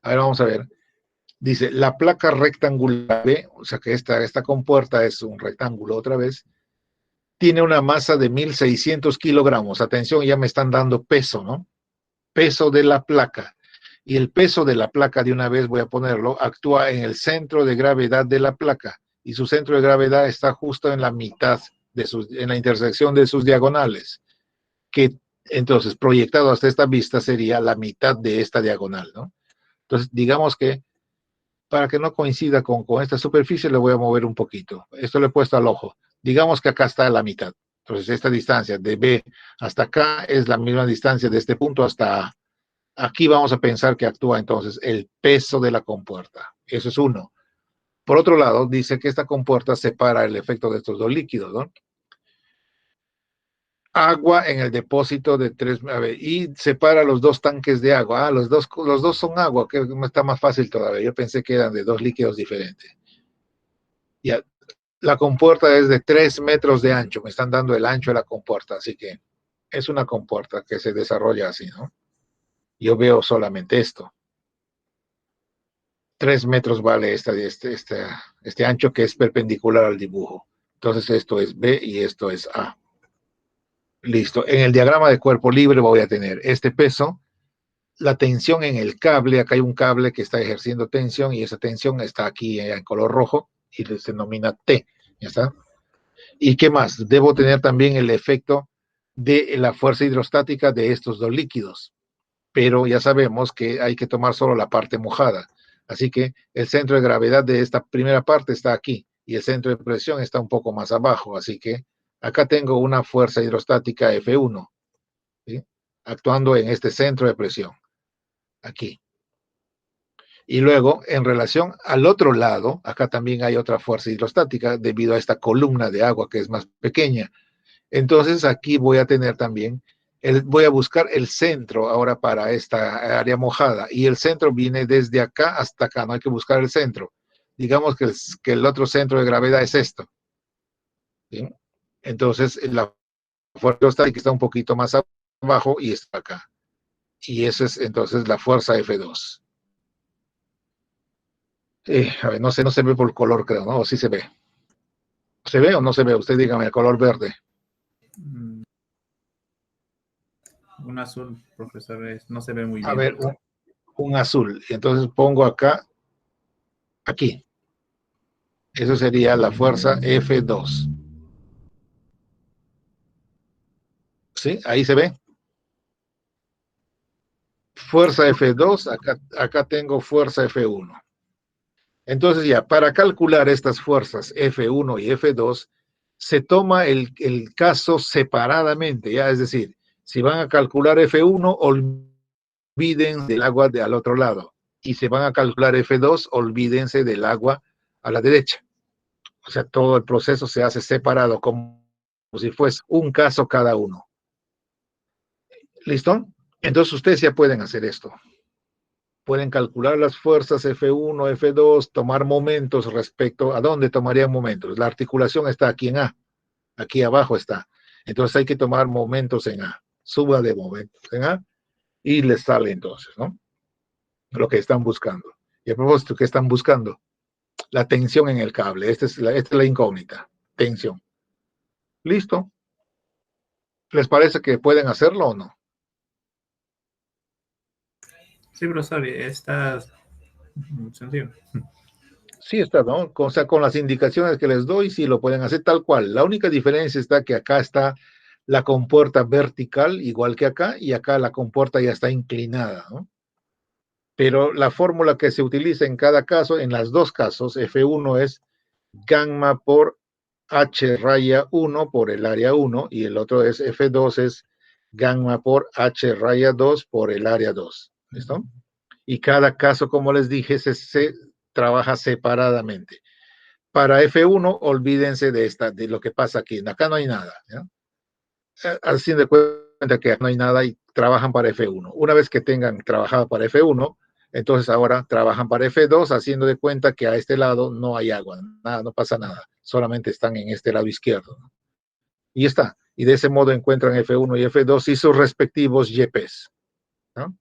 [SPEAKER 1] A ver, vamos a ver. Dice, la placa rectangular B, o sea que esta compuerta es un rectángulo otra vez, tiene una masa de 1.600 kilogramos. Atención, ya me están dando peso, ¿no? Peso de la placa. Y el peso de la placa, de una vez voy a ponerlo, actúa en el centro de gravedad de la placa. Y su centro de gravedad está justo en la mitad, en la intersección de sus diagonales. Que entonces, proyectado hasta esta vista, sería la mitad de esta diagonal, ¿no? Entonces, digamos que para que no coincida con esta superficie, le voy a mover un poquito. Esto le he puesto al ojo. Digamos que acá está la mitad. Entonces, esta distancia de B hasta acá es la misma distancia de este punto hasta A. Aquí vamos a pensar que actúa entonces el peso de la compuerta. Eso es uno. Por otro lado, dice que esta compuerta separa el efecto de estos dos líquidos, ¿no? Agua en el depósito de 3, y separa los dos tanques de agua. Los dos son agua, que está más fácil todavía. Yo pensé que eran de dos líquidos diferentes. Ya, la compuerta es de 3 metros de ancho. Me están dando el ancho de la compuerta, así que es una compuerta que se desarrolla así, ¿no? Yo veo solamente esto. 3 metros vale este ancho que es perpendicular al dibujo. Entonces esto es B y esto es A. Listo. En el diagrama de cuerpo libre voy a tener este peso, la tensión en el cable. Acá hay un cable que está ejerciendo tensión y esa tensión está aquí en color rojo y se denomina T. ¿Ya está? ¿Y qué más? Debo tener también el efecto de la fuerza hidrostática de estos dos líquidos. Pero ya sabemos que hay que tomar solo la parte mojada. Así que el centro de gravedad de esta primera parte está aquí y el centro de presión está un poco más abajo. Así que acá tengo una fuerza hidrostática F1, ¿sí? Actuando en este centro de presión, aquí. Y luego, en relación al otro lado, acá también hay otra fuerza hidrostática debido a esta columna de agua que es más pequeña. Entonces aquí voy a tener también, voy a buscar el centro ahora para esta área mojada, y el centro viene desde acá hasta acá, no hay que buscar el centro. digamos que el otro centro de gravedad es esto. ¿Sí? Entonces, la fuerza que está un poquito más abajo y está acá. Y esa es entonces la fuerza F2. A ver, no se ve por el color, creo, ¿no? O sí se ve. ¿Se ve o no se ve? Usted dígame, el color verde.
[SPEAKER 5] Un azul, profesor, no se ve muy bien.
[SPEAKER 1] A ver, un azul. Y entonces pongo acá, aquí. Eso sería la fuerza F2. ¿Sí? Ahí se ve. Fuerza F2, acá tengo fuerza F1. Entonces ya, para calcular estas fuerzas F1 y F2, se toma el caso separadamente, ya, es decir, si van a calcular F1, olviden del agua al otro lado, y si van a calcular F2, olvídense del agua a la derecha. O sea, todo el proceso se hace separado, como si fuese un caso cada uno. ¿Listo? Entonces ustedes ya pueden hacer esto. Pueden calcular las fuerzas F1, F2, tomar momentos respecto a dónde tomarían momentos. La articulación está aquí en A, aquí abajo está. Entonces hay que tomar momentos en A. Suba de momentos en A y les sale entonces, ¿no? Lo que están buscando. Y a propósito, ¿qué están buscando? La tensión en el cable. Esta es la incógnita. Tensión. ¿Listo? ¿Les parece que pueden hacerlo o no?
[SPEAKER 5] Sí, profesor, está sencillo.
[SPEAKER 1] Sí está, ¿no? O sea, con las indicaciones que les doy, sí lo pueden hacer tal cual. La única diferencia está que acá está la compuerta vertical, igual que acá, y acá la compuerta ya está inclinada, ¿no? Pero la fórmula que se utiliza en cada caso, en los dos casos, F1 es gamma por H raya 1 por el área 1, y el otro es F2 es gamma por H raya 2 por el área 2. ¿Listo? Y cada caso, como les dije, se trabaja separadamente. Para F1, olvídense de lo que pasa aquí. Acá no hay nada. ¿Ya? Haciendo de cuenta que no hay nada y trabajan para F1. Una vez que tengan trabajado para F1, entonces ahora trabajan para F2, haciendo de cuenta que a este lado no hay agua, nada, no pasa nada. Solamente están en este lado izquierdo. ¿No? Y está. Y de ese modo encuentran F1 y F2 y sus respectivos YPs. ¿No?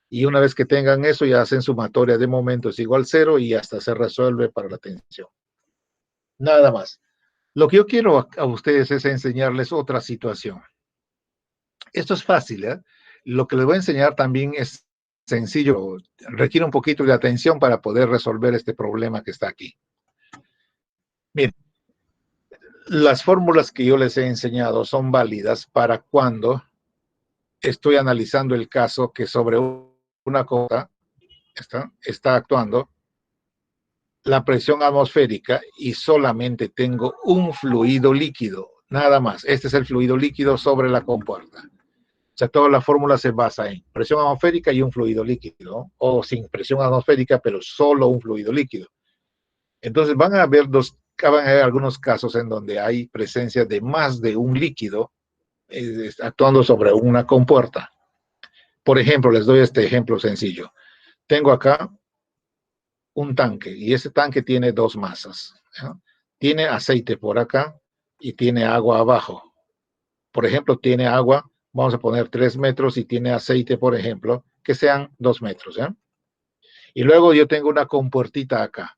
[SPEAKER 1] Y una vez que tengan eso, ya hacen sumatoria de momentos igual 0 y hasta se resuelve para la tensión. Nada más. Lo que yo quiero a ustedes es enseñarles otra situación. Esto es fácil, ¿eh? Lo que les voy a enseñar también es sencillo, requiere un poquito de atención para poder resolver este problema que está aquí. Miren, las fórmulas que yo les he enseñado son válidas para cuando estoy analizando el caso que sobre una cosa está actuando la presión atmosférica y solamente tengo un fluido líquido, nada más. Este es el fluido líquido sobre la compuerta. O sea, toda la fórmula se basa en presión atmosférica y un fluido líquido, o sin presión atmosférica, pero solo un fluido líquido. Entonces van a haber algunos casos en donde hay presencia de más de un líquido actuando sobre una compuerta. Por ejemplo, les doy este ejemplo sencillo. Tengo acá un tanque y ese tanque tiene dos masas. ¿Ya? Tiene aceite por acá y tiene agua abajo. Por ejemplo, tiene agua, vamos a poner 3 metros y tiene aceite, por ejemplo, que sean 2 metros. ¿Ya? Y luego yo tengo una compuertita acá.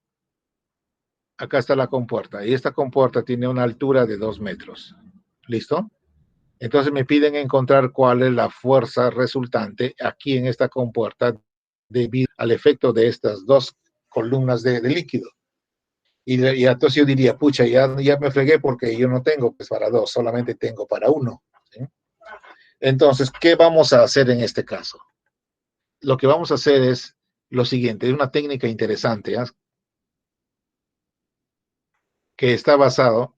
[SPEAKER 1] Acá está la compuerta y esta compuerta tiene una altura de 2 metros. ¿Listo? Entonces me piden encontrar cuál es la fuerza resultante aquí en esta compuerta debido al efecto de estas dos columnas de líquido. Y entonces yo diría, pucha, ya me fregué porque yo no tengo pues para dos, solamente tengo para uno. ¿Sí? Entonces, ¿qué vamos a hacer en este caso? Lo que vamos a hacer es lo siguiente, es una técnica interesante, ¿eh? Que está basado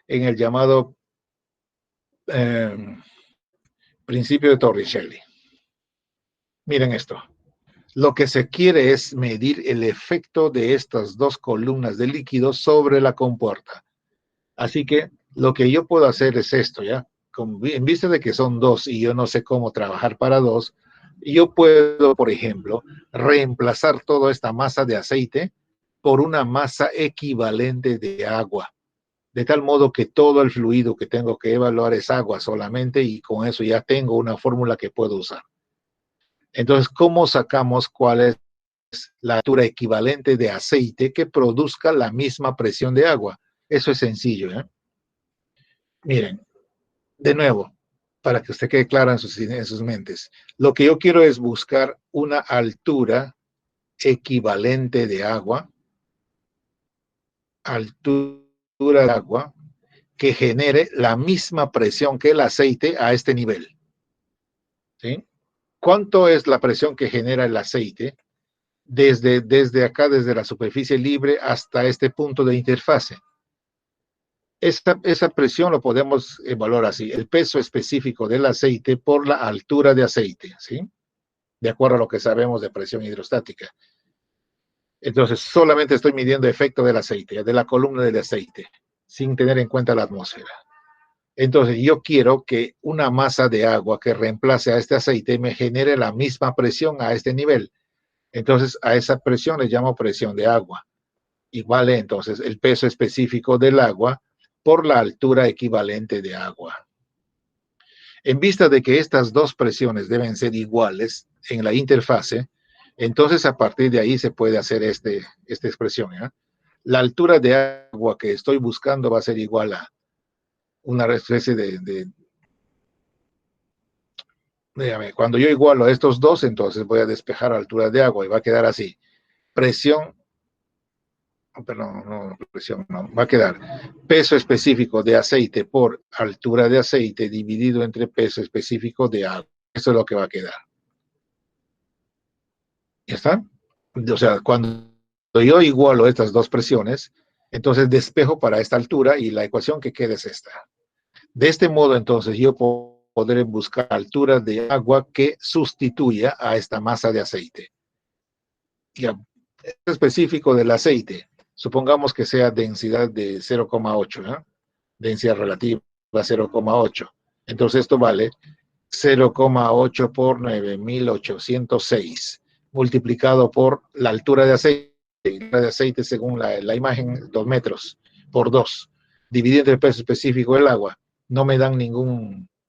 [SPEAKER 1] en el llamado principio de Torricelli. Miren esto. Lo que se quiere es medir el efecto de estas dos columnas de líquido sobre la compuerta. Así que lo que yo puedo hacer es esto, ¿ya? En vista de que son dos y yo no sé cómo trabajar para dos, yo puedo, por ejemplo, reemplazar toda esta masa de aceite por una masa equivalente de agua. De tal modo que todo el fluido que tengo que evaluar es agua solamente y con eso ya tengo una fórmula que puedo usar. Entonces, ¿cómo sacamos cuál es la altura equivalente de aceite que produzca la misma presión de agua? Eso es sencillo, ¿eh? Miren, de nuevo, para que usted quede claro en sus mentes, lo que yo quiero es buscar una altura equivalente de agua, que genere la misma presión que el aceite a este nivel. ¿Sí? ¿Cuánto es la presión que genera el aceite desde acá, desde la superficie libre hasta este punto de interfase? Esa presión lo podemos evaluar así, el peso específico del aceite por la altura de aceite, ¿sí? De acuerdo a lo que sabemos de presión hidrostática. Entonces, solamente estoy midiendo el efecto del aceite, de la columna del aceite, sin tener en cuenta la atmósfera. Entonces, yo quiero que una masa de agua que reemplace a este aceite me genere la misma presión a este nivel. Entonces, a esa presión le llamo presión de agua. Y vale, entonces, el peso específico del agua por la altura equivalente de agua. En vista de que estas dos presiones deben ser iguales en la interfase, entonces a partir de ahí se puede hacer esta expresión, ¿eh? La altura de agua que estoy buscando va a ser igual a una especie dígame, cuando yo igualo a estos dos, entonces voy a despejar altura de agua y va a quedar así. Presión, perdón, no, presión, no, va a quedar peso específico de aceite por altura de aceite dividido entre peso específico de agua. Eso es lo que va a quedar. ¿Ya está? O sea, cuando yo igualo estas dos presiones, entonces despejo para esta altura y la ecuación que queda es esta. De este modo, entonces, yo podré buscar altura de agua que sustituya a esta masa de aceite. Ya, específico del aceite, supongamos que sea densidad de 0,8, ¿eh? Densidad relativa a 0,8. Entonces esto vale 0,8 por 9.806, multiplicado por la altura de aceite según la imagen, 2 metros por 2, dividido entre el peso específico del agua. No me dan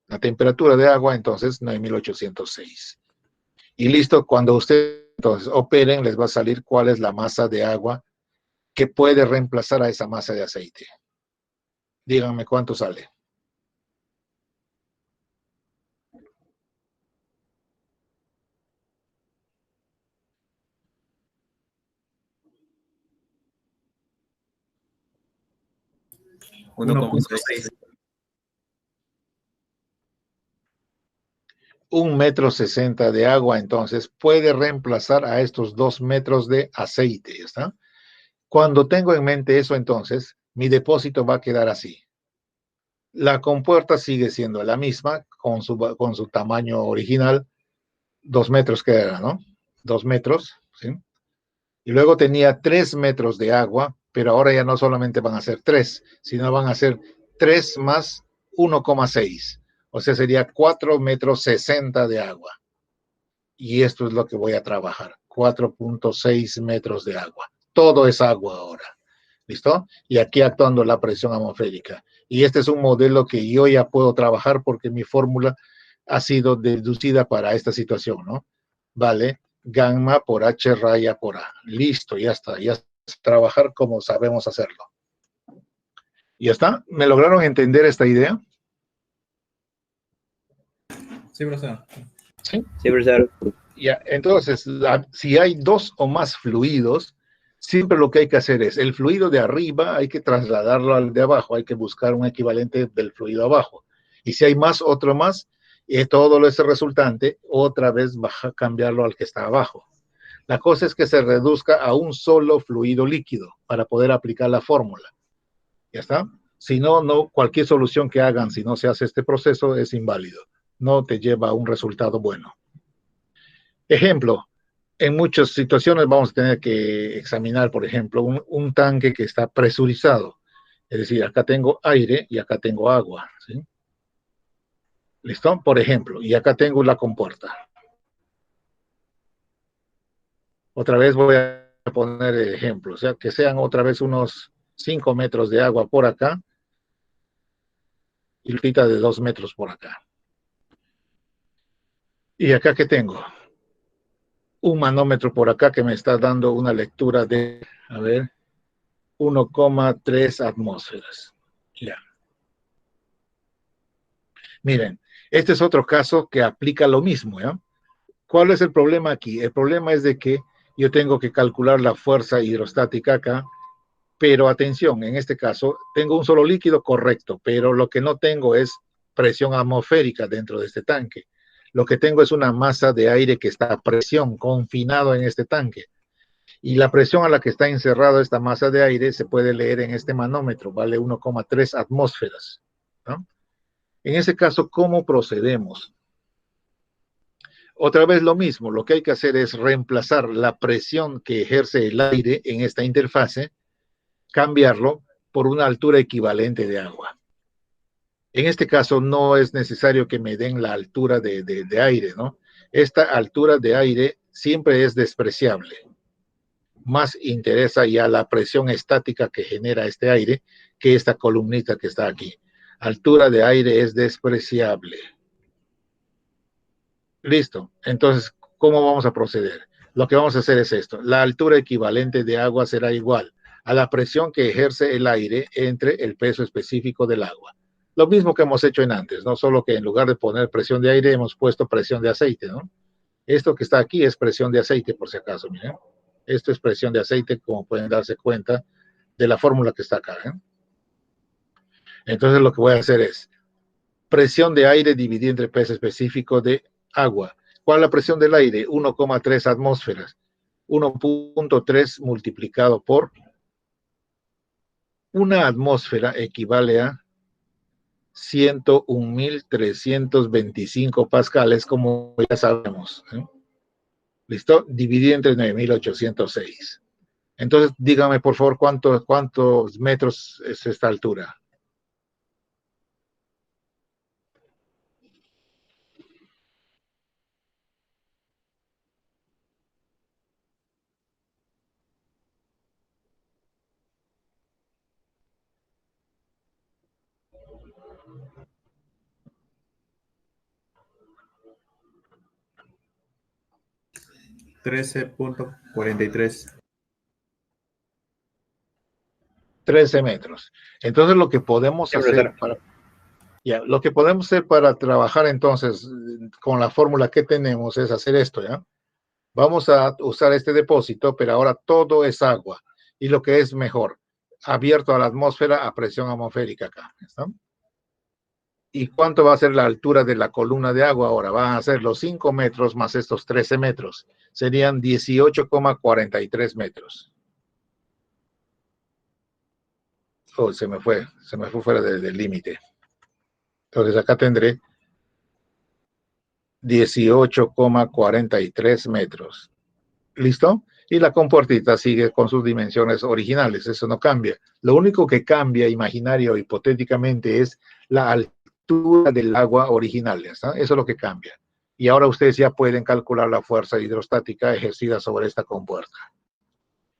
[SPEAKER 1] la temperatura de agua, entonces 9.806. Y listo, cuando ustedes entonces operen, les va a salir cuál es la masa de agua que puede reemplazar a esa masa de aceite. Díganme cuánto sale.
[SPEAKER 6] Uno coma
[SPEAKER 5] 1.6.
[SPEAKER 6] seis.
[SPEAKER 1] 1,60 m de agua, entonces, puede reemplazar a estos 2 metros de aceite, ¿ya está? Cuando tengo en mente eso, entonces, mi depósito va a quedar así. La compuerta sigue siendo la misma, con su tamaño original, 2 metros que era, ¿no? 2 metros, ¿sí? Y luego tenía 3 metros de agua, pero ahora ya no solamente van a ser 3, sino van a ser 3 más 1,6. O sea, sería 4,60 metros de agua. Y esto es lo que voy a trabajar, 4,6 metros de agua. Todo es agua ahora. ¿Listo? Y aquí actuando la presión atmosférica. Y este es un modelo que yo ya puedo trabajar porque mi fórmula ha sido deducida para esta situación, ¿no? Vale, gamma por H raya por A. Listo, ya está. Ya es trabajar como sabemos hacerlo. ¿Ya está? ¿Me lograron entender esta idea?
[SPEAKER 5] Sí, profesor.
[SPEAKER 1] Sí.
[SPEAKER 2] Sí, profesor.
[SPEAKER 1] Ya, entonces, si hay dos o más fluidos, siempre lo que hay que hacer es, el fluido de arriba hay que trasladarlo al de abajo, hay que buscar un equivalente del fluido abajo. Y si hay más, otro más, todo ese resultante, otra vez cambiarlo al que está abajo. La cosa es que se reduzca a un solo fluido líquido para poder aplicar la fórmula. ¿Ya está? Si no, cualquier solución que hagan, si no se hace este proceso, es inválido. No te lleva a un resultado bueno. Ejemplo, en muchas situaciones vamos a tener que examinar, por ejemplo, un tanque que está presurizado. Es decir, acá tengo aire y acá tengo agua, ¿sí? ¿Listo? Por ejemplo, y acá tengo la compuerta. Otra vez voy a a poner ejemplos, o sea, que sean otra vez unos 5 metros de agua por acá y lutita de 2 metros por acá. Y acá que tengo un manómetro por acá que me está dando una lectura de, a ver, 1,3 atmósferas. Ya. Miren, este es otro caso que aplica lo mismo, ¿ya? ¿Cuál es el problema aquí? El problema es de que yo tengo que calcular la fuerza hidrostática acá, pero atención, en este caso tengo un solo líquido correcto, pero lo que no tengo es presión atmosférica dentro de este tanque. Lo que tengo es una masa de aire que está a presión, confinado en este tanque. Y la presión a la que está encerrada esta masa de aire se puede leer en este manómetro, vale 1,3 atmósferas, ¿no? En ese caso, ¿cómo procedemos? Otra vez lo mismo, lo que hay que hacer es reemplazar la presión que ejerce el aire en esta interfase, cambiarlo por una altura equivalente de agua. En este caso no es necesario que me den la altura de aire, ¿no? Esta altura de aire siempre es despreciable. Más interesa ya la presión estática que genera este aire que esta columnita que está aquí. Altura de aire es despreciable. Listo. Entonces, ¿cómo vamos a proceder? Lo que vamos a hacer es esto. La altura equivalente de agua será igual a la presión que ejerce el aire entre el peso específico del agua. Lo mismo que hemos hecho en antes, ¿no? Solo que en lugar de poner presión de aire, hemos puesto presión de aceite, ¿no? Esto que está aquí es presión de aceite, por si acaso, miren. Esto es presión de aceite, como pueden darse cuenta de la fórmula que está acá, ¿eh? Entonces lo que voy a hacer es presión de aire dividida entre peso específico de agua. ¿Cuál es la presión del aire? 1,3 atmósferas. 1,3 multiplicado por una atmósfera equivale a 101.325 pascales, como ya sabemos, ¿eh? ¿Listo? Dividido entre 9.806. Entonces, dígame, por favor, ¿cuántos metros es esta altura?
[SPEAKER 5] $13.43.
[SPEAKER 1] 13 metros. Entonces, lo que podemos hacer para trabajar entonces con la fórmula que tenemos es hacer esto, ¿ya? Vamos a usar este depósito, pero ahora todo es agua. Y lo que es mejor, abierto a la atmósfera a presión atmosférica acá, ¿está? ¿Y cuánto va a ser la altura de la columna de agua ahora? Van a ser los 5 metros más estos 13 metros. Serían 18,43 metros. Oh, se me fue fuera del límite. Entonces acá tendré 18,43 metros. ¿Listo? Y la compuertita sigue con sus dimensiones originales, eso no cambia. Lo único que cambia, imaginario, hipotéticamente, es la altura del agua original, ¿está? Eso es lo que cambia. Y ahora ustedes ya pueden calcular la fuerza hidrostática ejercida sobre esta compuerta.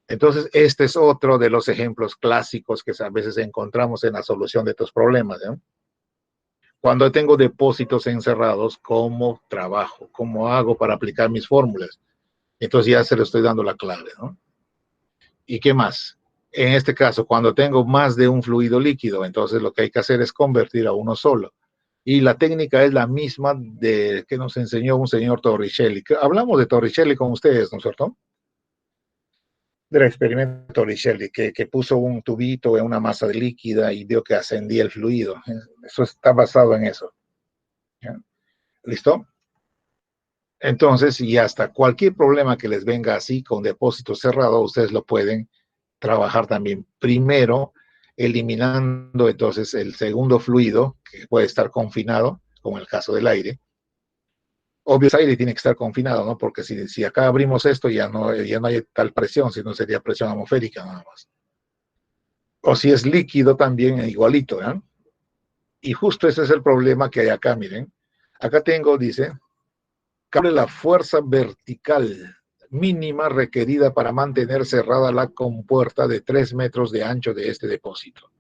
[SPEAKER 1] Entonces, este es otro de los ejemplos clásicos que a veces encontramos en la solución de estos problemas, ¿no? Cuando tengo depósitos encerrados, ¿cómo trabajo? ¿Cómo hago para aplicar mis fórmulas? Entonces ya se le estoy dando la clave, ¿no? ¿Y qué más? En este caso, cuando tengo más de un fluido líquido, entonces lo que hay que hacer es convertir a uno solo. Y la técnica es la misma que nos enseñó un señor Torricelli. Hablamos de Torricelli con ustedes, ¿no es cierto? Del experimento Torricelli, que puso un tubito en una masa líquida y vio que ascendía el fluido. Eso está basado en eso. ¿Ya? ¿Listo? Entonces, y hasta cualquier problema que les venga así con depósito cerrado, ustedes lo pueden trabajar también. Primero, eliminando entonces el segundo fluido, que puede estar confinado, como en el caso del aire. Obvio, el aire tiene que estar confinado, ¿no? Porque si acá abrimos esto, ya no hay tal presión, sino sería presión atmosférica nada más. O si es líquido también, igualito, ¿eh? Y justo ese es el problema que hay acá, miren. Acá tengo, dice, cambia la fuerza vertical mínima requerida para mantener cerrada la compuerta de 3 metros de ancho de este depósito.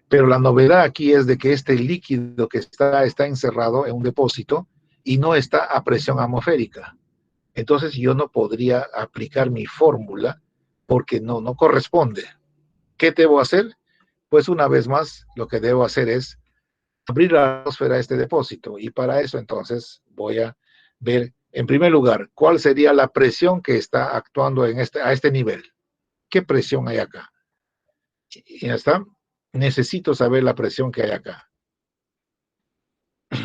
[SPEAKER 1] Pero la novedad aquí es de que este líquido que está encerrado en un depósito y no está a presión atmosférica. Entonces yo no podría aplicar mi fórmula porque no corresponde. ¿Qué debo hacer? Pues una vez más, lo que debo hacer es abrir la atmósfera a este depósito. Y para eso entonces voy a ver, en primer lugar, cuál sería la presión que está actuando a este nivel. ¿Qué presión hay acá? Y ya está. Necesito saber la presión que hay acá.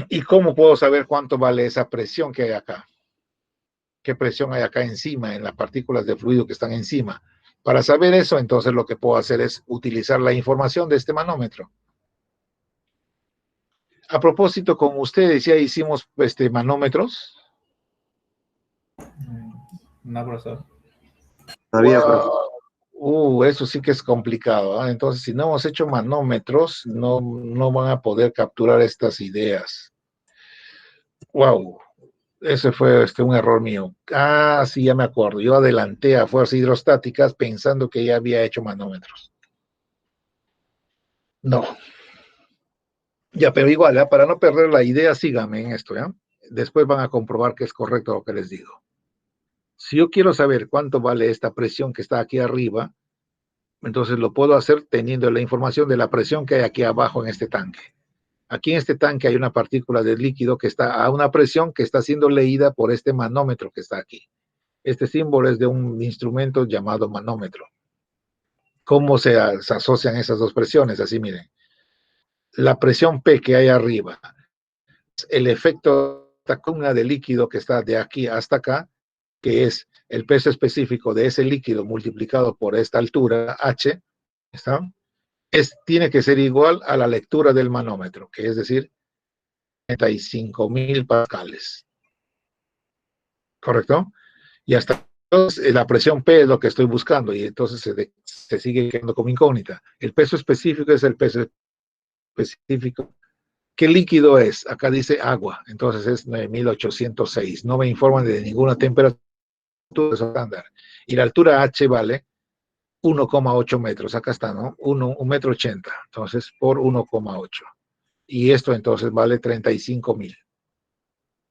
[SPEAKER 1] ¿Y cómo puedo saber cuánto vale esa presión que hay acá? ¿Qué presión hay acá encima, en las partículas de fluido que están encima? Para saber eso, entonces lo que puedo hacer es utilizar la información de este manómetro. A propósito, con ustedes ya hicimos manómetros.
[SPEAKER 5] No, profesor.
[SPEAKER 2] Todavía,
[SPEAKER 1] Wow. Eso sí que es complicado, ¿eh? Entonces, si no hemos hecho manómetros, no van a poder capturar estas ideas. Wow. Ese fue un error mío. Ah, sí, ya me acuerdo. Yo adelanté a fuerzas hidrostáticas pensando que ya había hecho manómetros. No. Ya, pero igual, ¿eh? Para no perder la idea, síganme en esto, ¿ya? Después van a comprobar que es correcto lo que les digo. Si yo quiero saber cuánto vale esta presión que está aquí arriba, entonces lo puedo hacer teniendo la información de la presión que hay aquí abajo en este tanque. Aquí en este tanque hay una partícula de líquido que está a una presión que está siendo leída por este manómetro que está aquí. Este símbolo es de un instrumento llamado manómetro. ¿Cómo se asocian esas dos presiones? Así miren. La presión P que hay arriba, el efecto de esta columna de líquido que está de aquí hasta acá, que es el peso específico de ese líquido multiplicado por esta altura, H, ¿está? Tiene que ser igual a la lectura del manómetro, que es decir, 35.000 pascales. ¿Correcto? Y hasta entonces la presión P es lo que estoy buscando y entonces se sigue quedando como incógnita. El peso específico es el peso específico. ¿Qué líquido es? Acá dice agua, entonces es 9.806. No me informan de ninguna temperatura estándar. Y la altura H vale 1,8 metros. Acá está, ¿no? 1,80 metro. Entonces, por 1,8. Y esto entonces vale 35.000.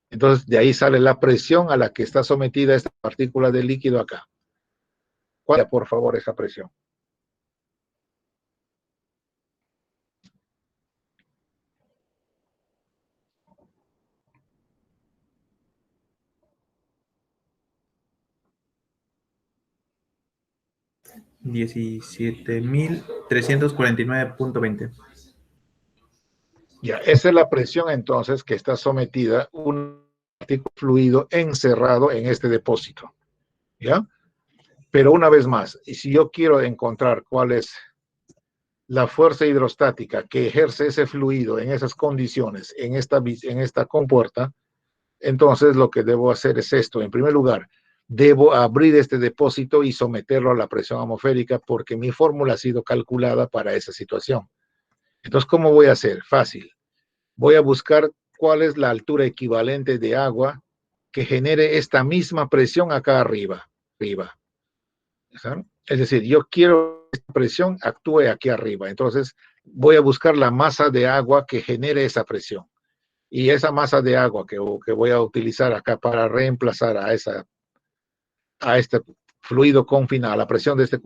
[SPEAKER 1] Entonces, de ahí sale la presión a la que está sometida esta partícula de líquido acá. ¿Cuál es, por favor, esa presión?
[SPEAKER 5] $17.349.20.
[SPEAKER 1] Ya, esa es la presión entonces que está sometida un fluido encerrado en este depósito. ¿Ya? Pero una vez más, y si yo quiero encontrar cuál es la fuerza hidrostática que ejerce ese fluido en esas condiciones, en esta compuerta, entonces lo que debo hacer es esto. En primer lugar, debo abrir este depósito y someterlo a la presión atmosférica porque mi fórmula ha sido calculada para esa situación. Entonces, ¿cómo voy a hacer? Fácil. Voy a buscar cuál es la altura equivalente de agua que genere esta misma presión acá arriba. ¿Saben? Es decir, yo quiero que esta presión actúe aquí arriba. Entonces, voy a buscar la masa de agua que genere esa presión. Y esa masa de agua que voy a utilizar acá para reemplazar a este fluido confinado, a la presión de este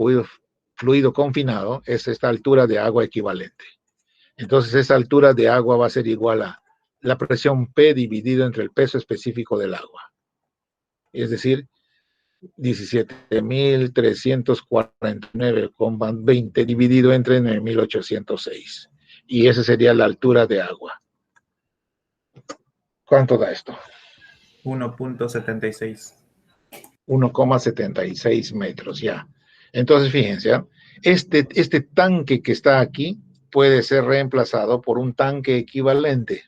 [SPEAKER 1] fluido confinado, es esta altura de agua equivalente. Entonces, esa altura de agua va a ser igual a la presión P dividido entre el peso específico del agua. Es decir, 17.349,20 dividido entre 9.806. Y esa sería la altura de agua. ¿Cuánto da esto?
[SPEAKER 5] 1.76.
[SPEAKER 1] 1,76 metros, ya. Entonces, fíjense, ¿eh? Este tanque que está aquí puede ser reemplazado por un tanque equivalente.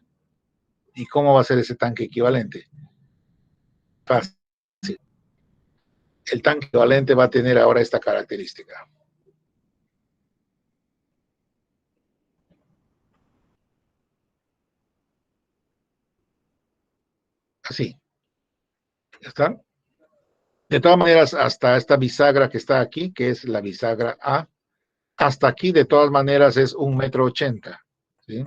[SPEAKER 1] ¿Y cómo va a ser ese tanque equivalente? Fácil. El tanque equivalente va a tener ahora esta característica. Así. ¿Ya está? De todas maneras, hasta esta bisagra que está aquí, que es la bisagra A, hasta aquí de todas maneras es 1,80 m, ¿sí?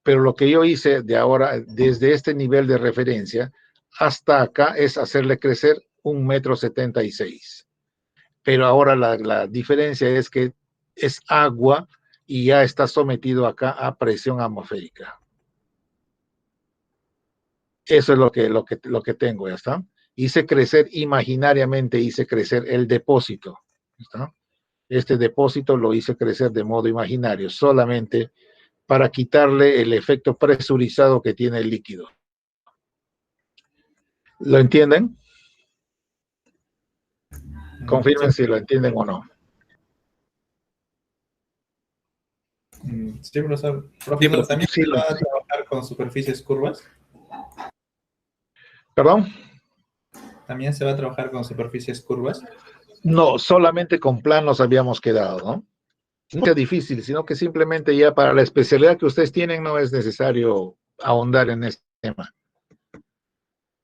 [SPEAKER 1] Pero lo que yo hice de ahora, desde este nivel de referencia hasta acá, es hacerle crecer 1,76 m. Pero ahora la diferencia es que es agua y ya está sometido acá a presión atmosférica. Eso es lo que tengo, ¿ya está? Hice crecer imaginariamente, hice crecer el depósito, ¿está? Este depósito lo hice crecer de modo imaginario, solamente para quitarle el efecto presurizado que tiene el líquido. ¿Lo entienden? Confirmen si lo entienden o no.
[SPEAKER 5] Sí, profesor. Profesor, ¿también
[SPEAKER 1] Sí,
[SPEAKER 5] se va a trabajar con superficies curvas?
[SPEAKER 1] ¿Perdón?
[SPEAKER 5] ¿También se va a trabajar con superficies curvas?
[SPEAKER 1] No, solamente con planos habíamos quedado, ¿no? No es difícil, sino que simplemente ya para la especialidad que ustedes tienen no es necesario ahondar en este tema.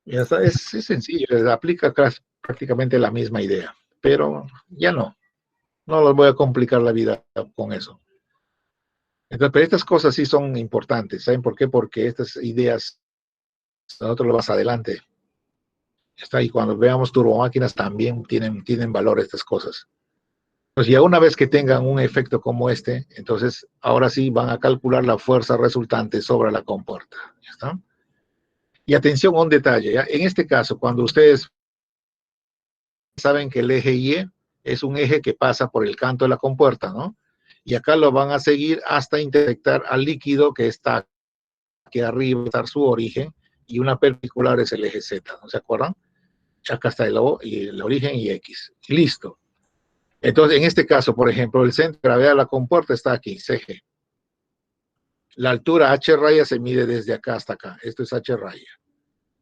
[SPEAKER 1] Ya está, es sencillo, aplica prácticamente la misma idea, pero ya no les voy a complicar la vida con eso. Entonces, pero estas cosas sí son importantes, ¿saben por qué? Porque estas ideas nosotros lo vas adelante. Está, y cuando veamos turbomáquinas también tienen valor estas cosas. Pues ya una vez que tengan un efecto como este, entonces ahora sí van a calcular la fuerza resultante sobre la compuerta. ¿Ya está? Y atención a un detalle, ¿ya? En este caso, cuando ustedes saben que el eje Y es un eje que pasa por el canto de la compuerta, ¿no? Y acá lo van a seguir hasta intersectar al líquido que está aquí arriba, está su origen, y una perpendicular es el eje Z, ¿no se acuerdan? Acá está el origen y X. Listo. Entonces, en este caso, por ejemplo, el centro de gravedad de la compuerta está aquí, CG. La altura H raya se mide desde acá hasta acá. Esto es H raya.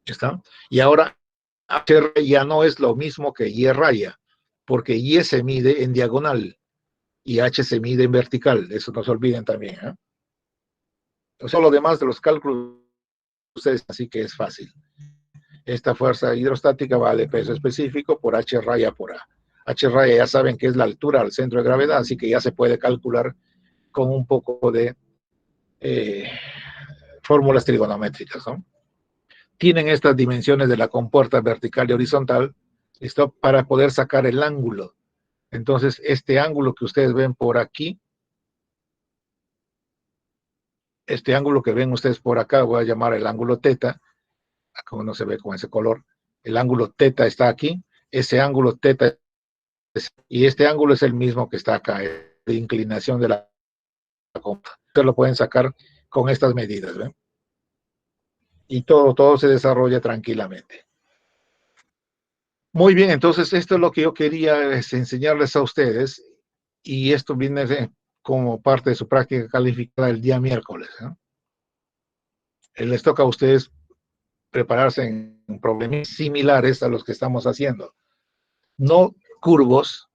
[SPEAKER 1] ¿Está? Y ahora, H raya ya no es lo mismo que Y raya, porque Y se mide en diagonal y H se mide en vertical. Eso no se olviden también. Todo lo demás de los cálculos, ustedes, así que es fácil. Esta fuerza hidrostática vale peso específico por H raya por A. H raya ya saben que es la altura al centro de gravedad, así que ya se puede calcular con un poco de fórmulas trigonométricas, ¿no? Tienen estas dimensiones de la compuerta vertical y horizontal, ¿listo? Para poder sacar el ángulo. Entonces, este ángulo que ustedes ven por aquí, este ángulo que ven ustedes por acá, voy a llamar el ángulo teta, como no se ve con ese color, el ángulo teta está aquí, ese ángulo teta y este ángulo es el mismo que está acá, de inclinación de la compuerta. Ustedes lo pueden sacar con estas medidas, ¿ven? Y todo se desarrolla tranquilamente. Muy bien, entonces esto es lo que yo quería enseñarles a ustedes, y esto viene como parte de su práctica calificada el día miércoles, ¿no? Les toca a ustedes prepararse en problemas similares a los que estamos haciendo. No curvos,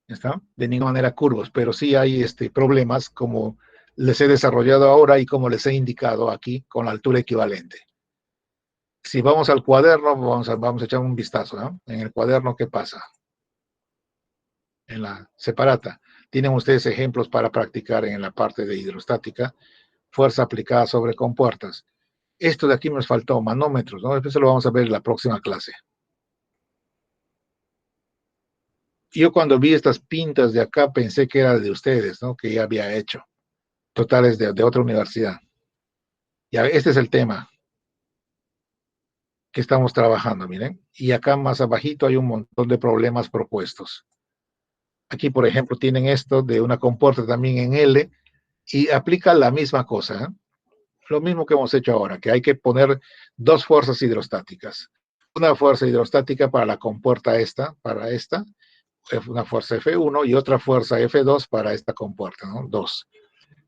[SPEAKER 1] ¿está? De ninguna manera curvos, pero sí hay problemas como les he desarrollado ahora y como les he indicado aquí con la altura equivalente. Si vamos al cuaderno, vamos a echar un vistazo, ¿no? En el cuaderno, ¿qué pasa? En la separata. Tienen ustedes ejemplos para practicar en la parte de hidrostática, fuerza aplicada sobre compuertas. Esto de aquí nos faltó, manómetros, ¿no? Después lo vamos a ver en la próxima clase. Yo cuando vi estas pintas de acá pensé que era de ustedes, ¿no? Que ya había hecho. Totales de otra universidad. Ya, este es el tema que estamos trabajando, miren. Y acá más abajito hay un montón de problemas propuestos. Aquí, por ejemplo, tienen esto de una compuerta también en L y aplica la misma cosa, ¿eh? Lo mismo que hemos hecho ahora, que hay que poner dos fuerzas hidrostáticas. Una fuerza hidrostática para la compuerta para esta, una fuerza F1 y otra fuerza F2 para esta compuerta, ¿no? Dos.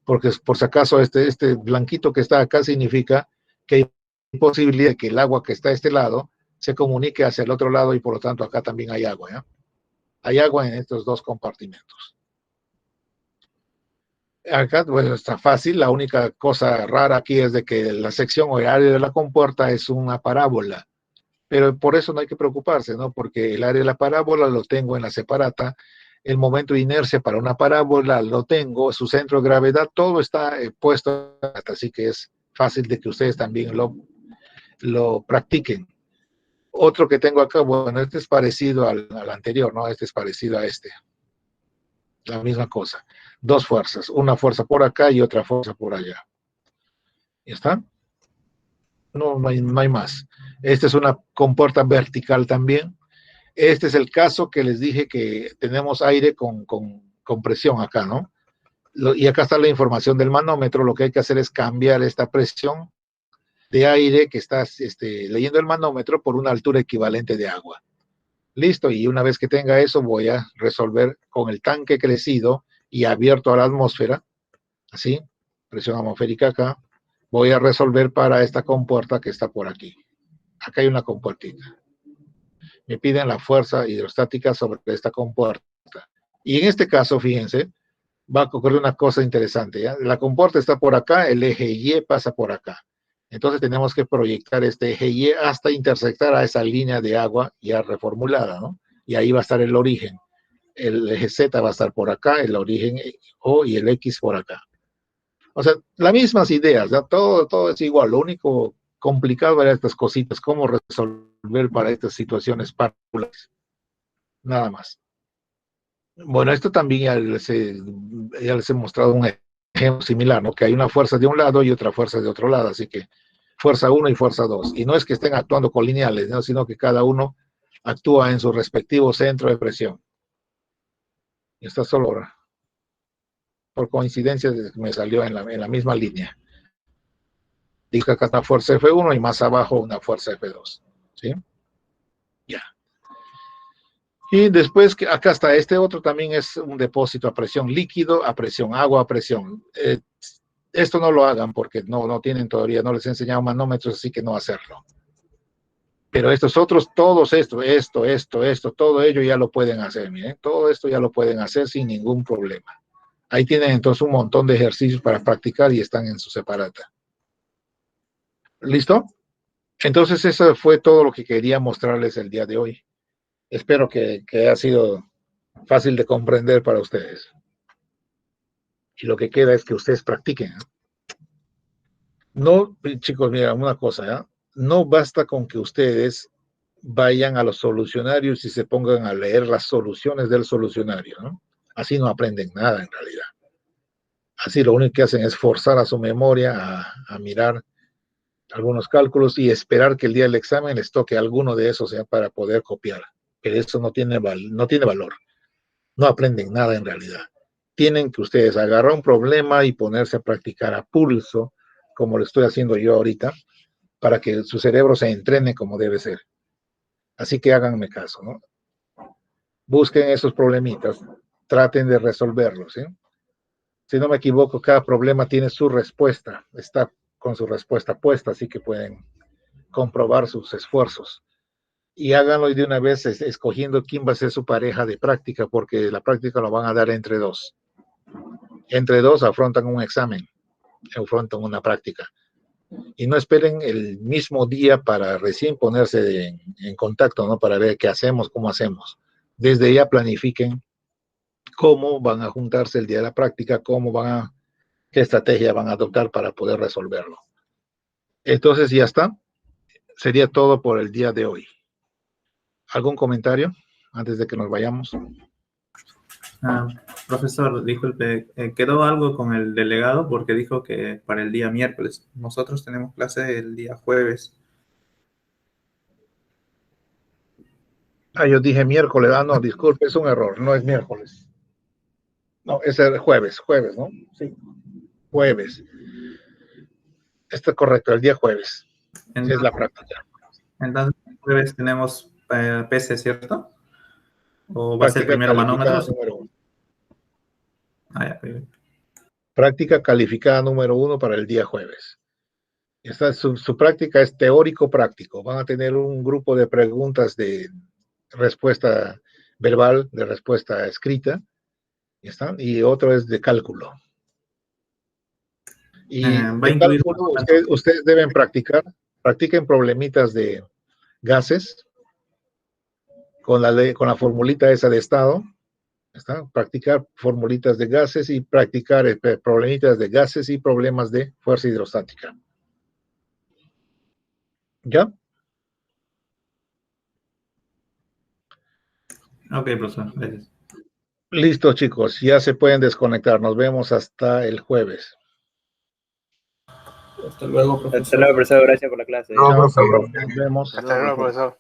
[SPEAKER 1] Porque por si acaso este blanquito que está acá significa que hay posibilidad de que el agua que está a este lado se comunique hacia el otro lado y por lo tanto acá también hay agua, ¿ya? Hay agua en estos dos compartimentos. Acá, pues está fácil, la única cosa rara aquí es de que la sección horaria de la compuerta es una parábola, pero por eso no hay que preocuparse, ¿no? Porque el área de la parábola lo tengo en la separata, el momento de inercia para una parábola lo tengo, su centro de gravedad, todo está puesto, así que es fácil de que ustedes también lo practiquen. Otro que tengo acá, bueno, este es parecido al anterior, ¿no? Este es parecido a este. La misma cosa. Dos fuerzas, una fuerza por acá y otra fuerza por allá. ¿Ya está? No hay más. Esta es una compuerta vertical también. Este es el caso que les dije que tenemos aire con presión acá, ¿no? Y acá está la información del manómetro. Lo que hay que hacer es cambiar esta presión de aire que estás leyendo el manómetro por una altura equivalente de agua. Listo, y una vez que tenga eso voy a resolver con el tanque crecido y abierto a la atmósfera, así, presión atmosférica acá, voy a resolver para esta compuerta que está por aquí. Acá hay una compuertita. Me piden la fuerza hidrostática sobre esta compuerta. Y en este caso, fíjense, va a ocurrir una cosa interesante, ¿ya? La compuerta está por acá, el eje Y pasa por acá. Entonces tenemos que proyectar este eje Y hasta intersectar a esa línea de agua ya reformulada, ¿no? Y ahí va a estar el origen. El eje Z va a estar por acá, el origen O y el X por acá. O sea, las mismas ideas, ¿no? Todo es igual. Lo único complicado era estas cositas, cómo resolver para estas situaciones particulares. Nada más. Bueno, esto también ya les he mostrado un ejemplo similar, ¿no? Que hay una fuerza de un lado y otra fuerza de otro lado, así que fuerza 1 y fuerza 2. Y no es que estén actuando colineales, ¿no? Sino que cada uno actúa en su respectivo centro de presión. Y está solo ahora. Por coincidencia me salió en la misma línea. Dice acá está fuerza F1 y más abajo una fuerza F2. ¿Sí? Ya. Y después, acá está, este otro también es un depósito a presión líquido, a presión, agua a presión. Esto no lo hagan porque no tienen todavía, no les he enseñado manómetros, así que no hacerlo. Pero estos otros, todos esto, todo ello ya lo pueden hacer, miren, todo esto ya lo pueden hacer sin ningún problema. Ahí tienen entonces un montón de ejercicios para practicar y están en su separata. ¿Listo? Entonces eso fue todo lo que quería mostrarles el día de hoy. Espero que haya sido fácil de comprender para ustedes. Y lo que queda es que ustedes practiquen. No, chicos, mira, una cosa, ¿eh? No basta con que ustedes vayan a los solucionarios y se pongan a leer las soluciones del solucionario, ¿no? Así no aprenden nada en realidad. Así lo único que hacen es forzar a su memoria a mirar algunos cálculos y esperar que el día del examen les toque alguno de esos, ¿ya? Para poder copiar. Pero eso no tiene valor. No aprenden nada en realidad. Tienen que ustedes agarrar un problema y ponerse a practicar a pulso, como lo estoy haciendo yo ahorita, para que su cerebro se entrene como debe ser. Así que háganme caso, ¿no? Busquen esos problemitas, traten de resolverlos, ¿sí? Si no me equivoco, cada problema tiene su respuesta, está con su respuesta puesta, así que pueden comprobar sus esfuerzos. Y háganlo de una vez escogiendo quién va a ser su pareja de práctica, porque la práctica lo van a dar entre dos. Entre dos afrontan un examen, afrontan una práctica. Y no esperen el mismo día para recién ponerse en contacto, ¿no? Para ver qué hacemos, cómo hacemos. Desde ya planifiquen cómo van a juntarse el día de la práctica, qué estrategia van a adoptar para poder resolverlo. Entonces ya está. Sería todo por el día de hoy. ¿Algún comentario antes de que nos vayamos?
[SPEAKER 5] Profesor, disculpe, quedó algo con el delegado porque dijo que para el día miércoles. Nosotros tenemos clase el día jueves.
[SPEAKER 1] Yo dije miércoles. No, disculpe, es un error, no es miércoles. No, es el jueves, ¿no? Sí, jueves. Está correcto, el día jueves. Entonces, es la práctica.
[SPEAKER 5] Entonces, el jueves tenemos PC, ¿cierto? ¿O va a ser primero manómetros?
[SPEAKER 1] Número 1.
[SPEAKER 5] Ya,
[SPEAKER 1] práctica calificada número 1 para el día jueves. Su práctica es teórico-práctico. Van a tener un grupo de preguntas de respuesta verbal, de respuesta escrita, y otro es de cálculo. Y de cálculo ustedes deben practiquen problemitas de gases, con la formulita esa de estado, ¿está? Practicar formulitas de gases y practicar problemitas de gases y problemas de fuerza hidrostática. ¿Ya?
[SPEAKER 5] Ok, profesor, gracias.
[SPEAKER 1] Listo, chicos, ya se pueden desconectar. Nos vemos hasta el jueves.
[SPEAKER 8] Hasta luego, profesor.
[SPEAKER 2] Hasta luego, profesor. Gracias por la clase.
[SPEAKER 1] Chao, nos vemos.
[SPEAKER 9] Hasta luego, profesor.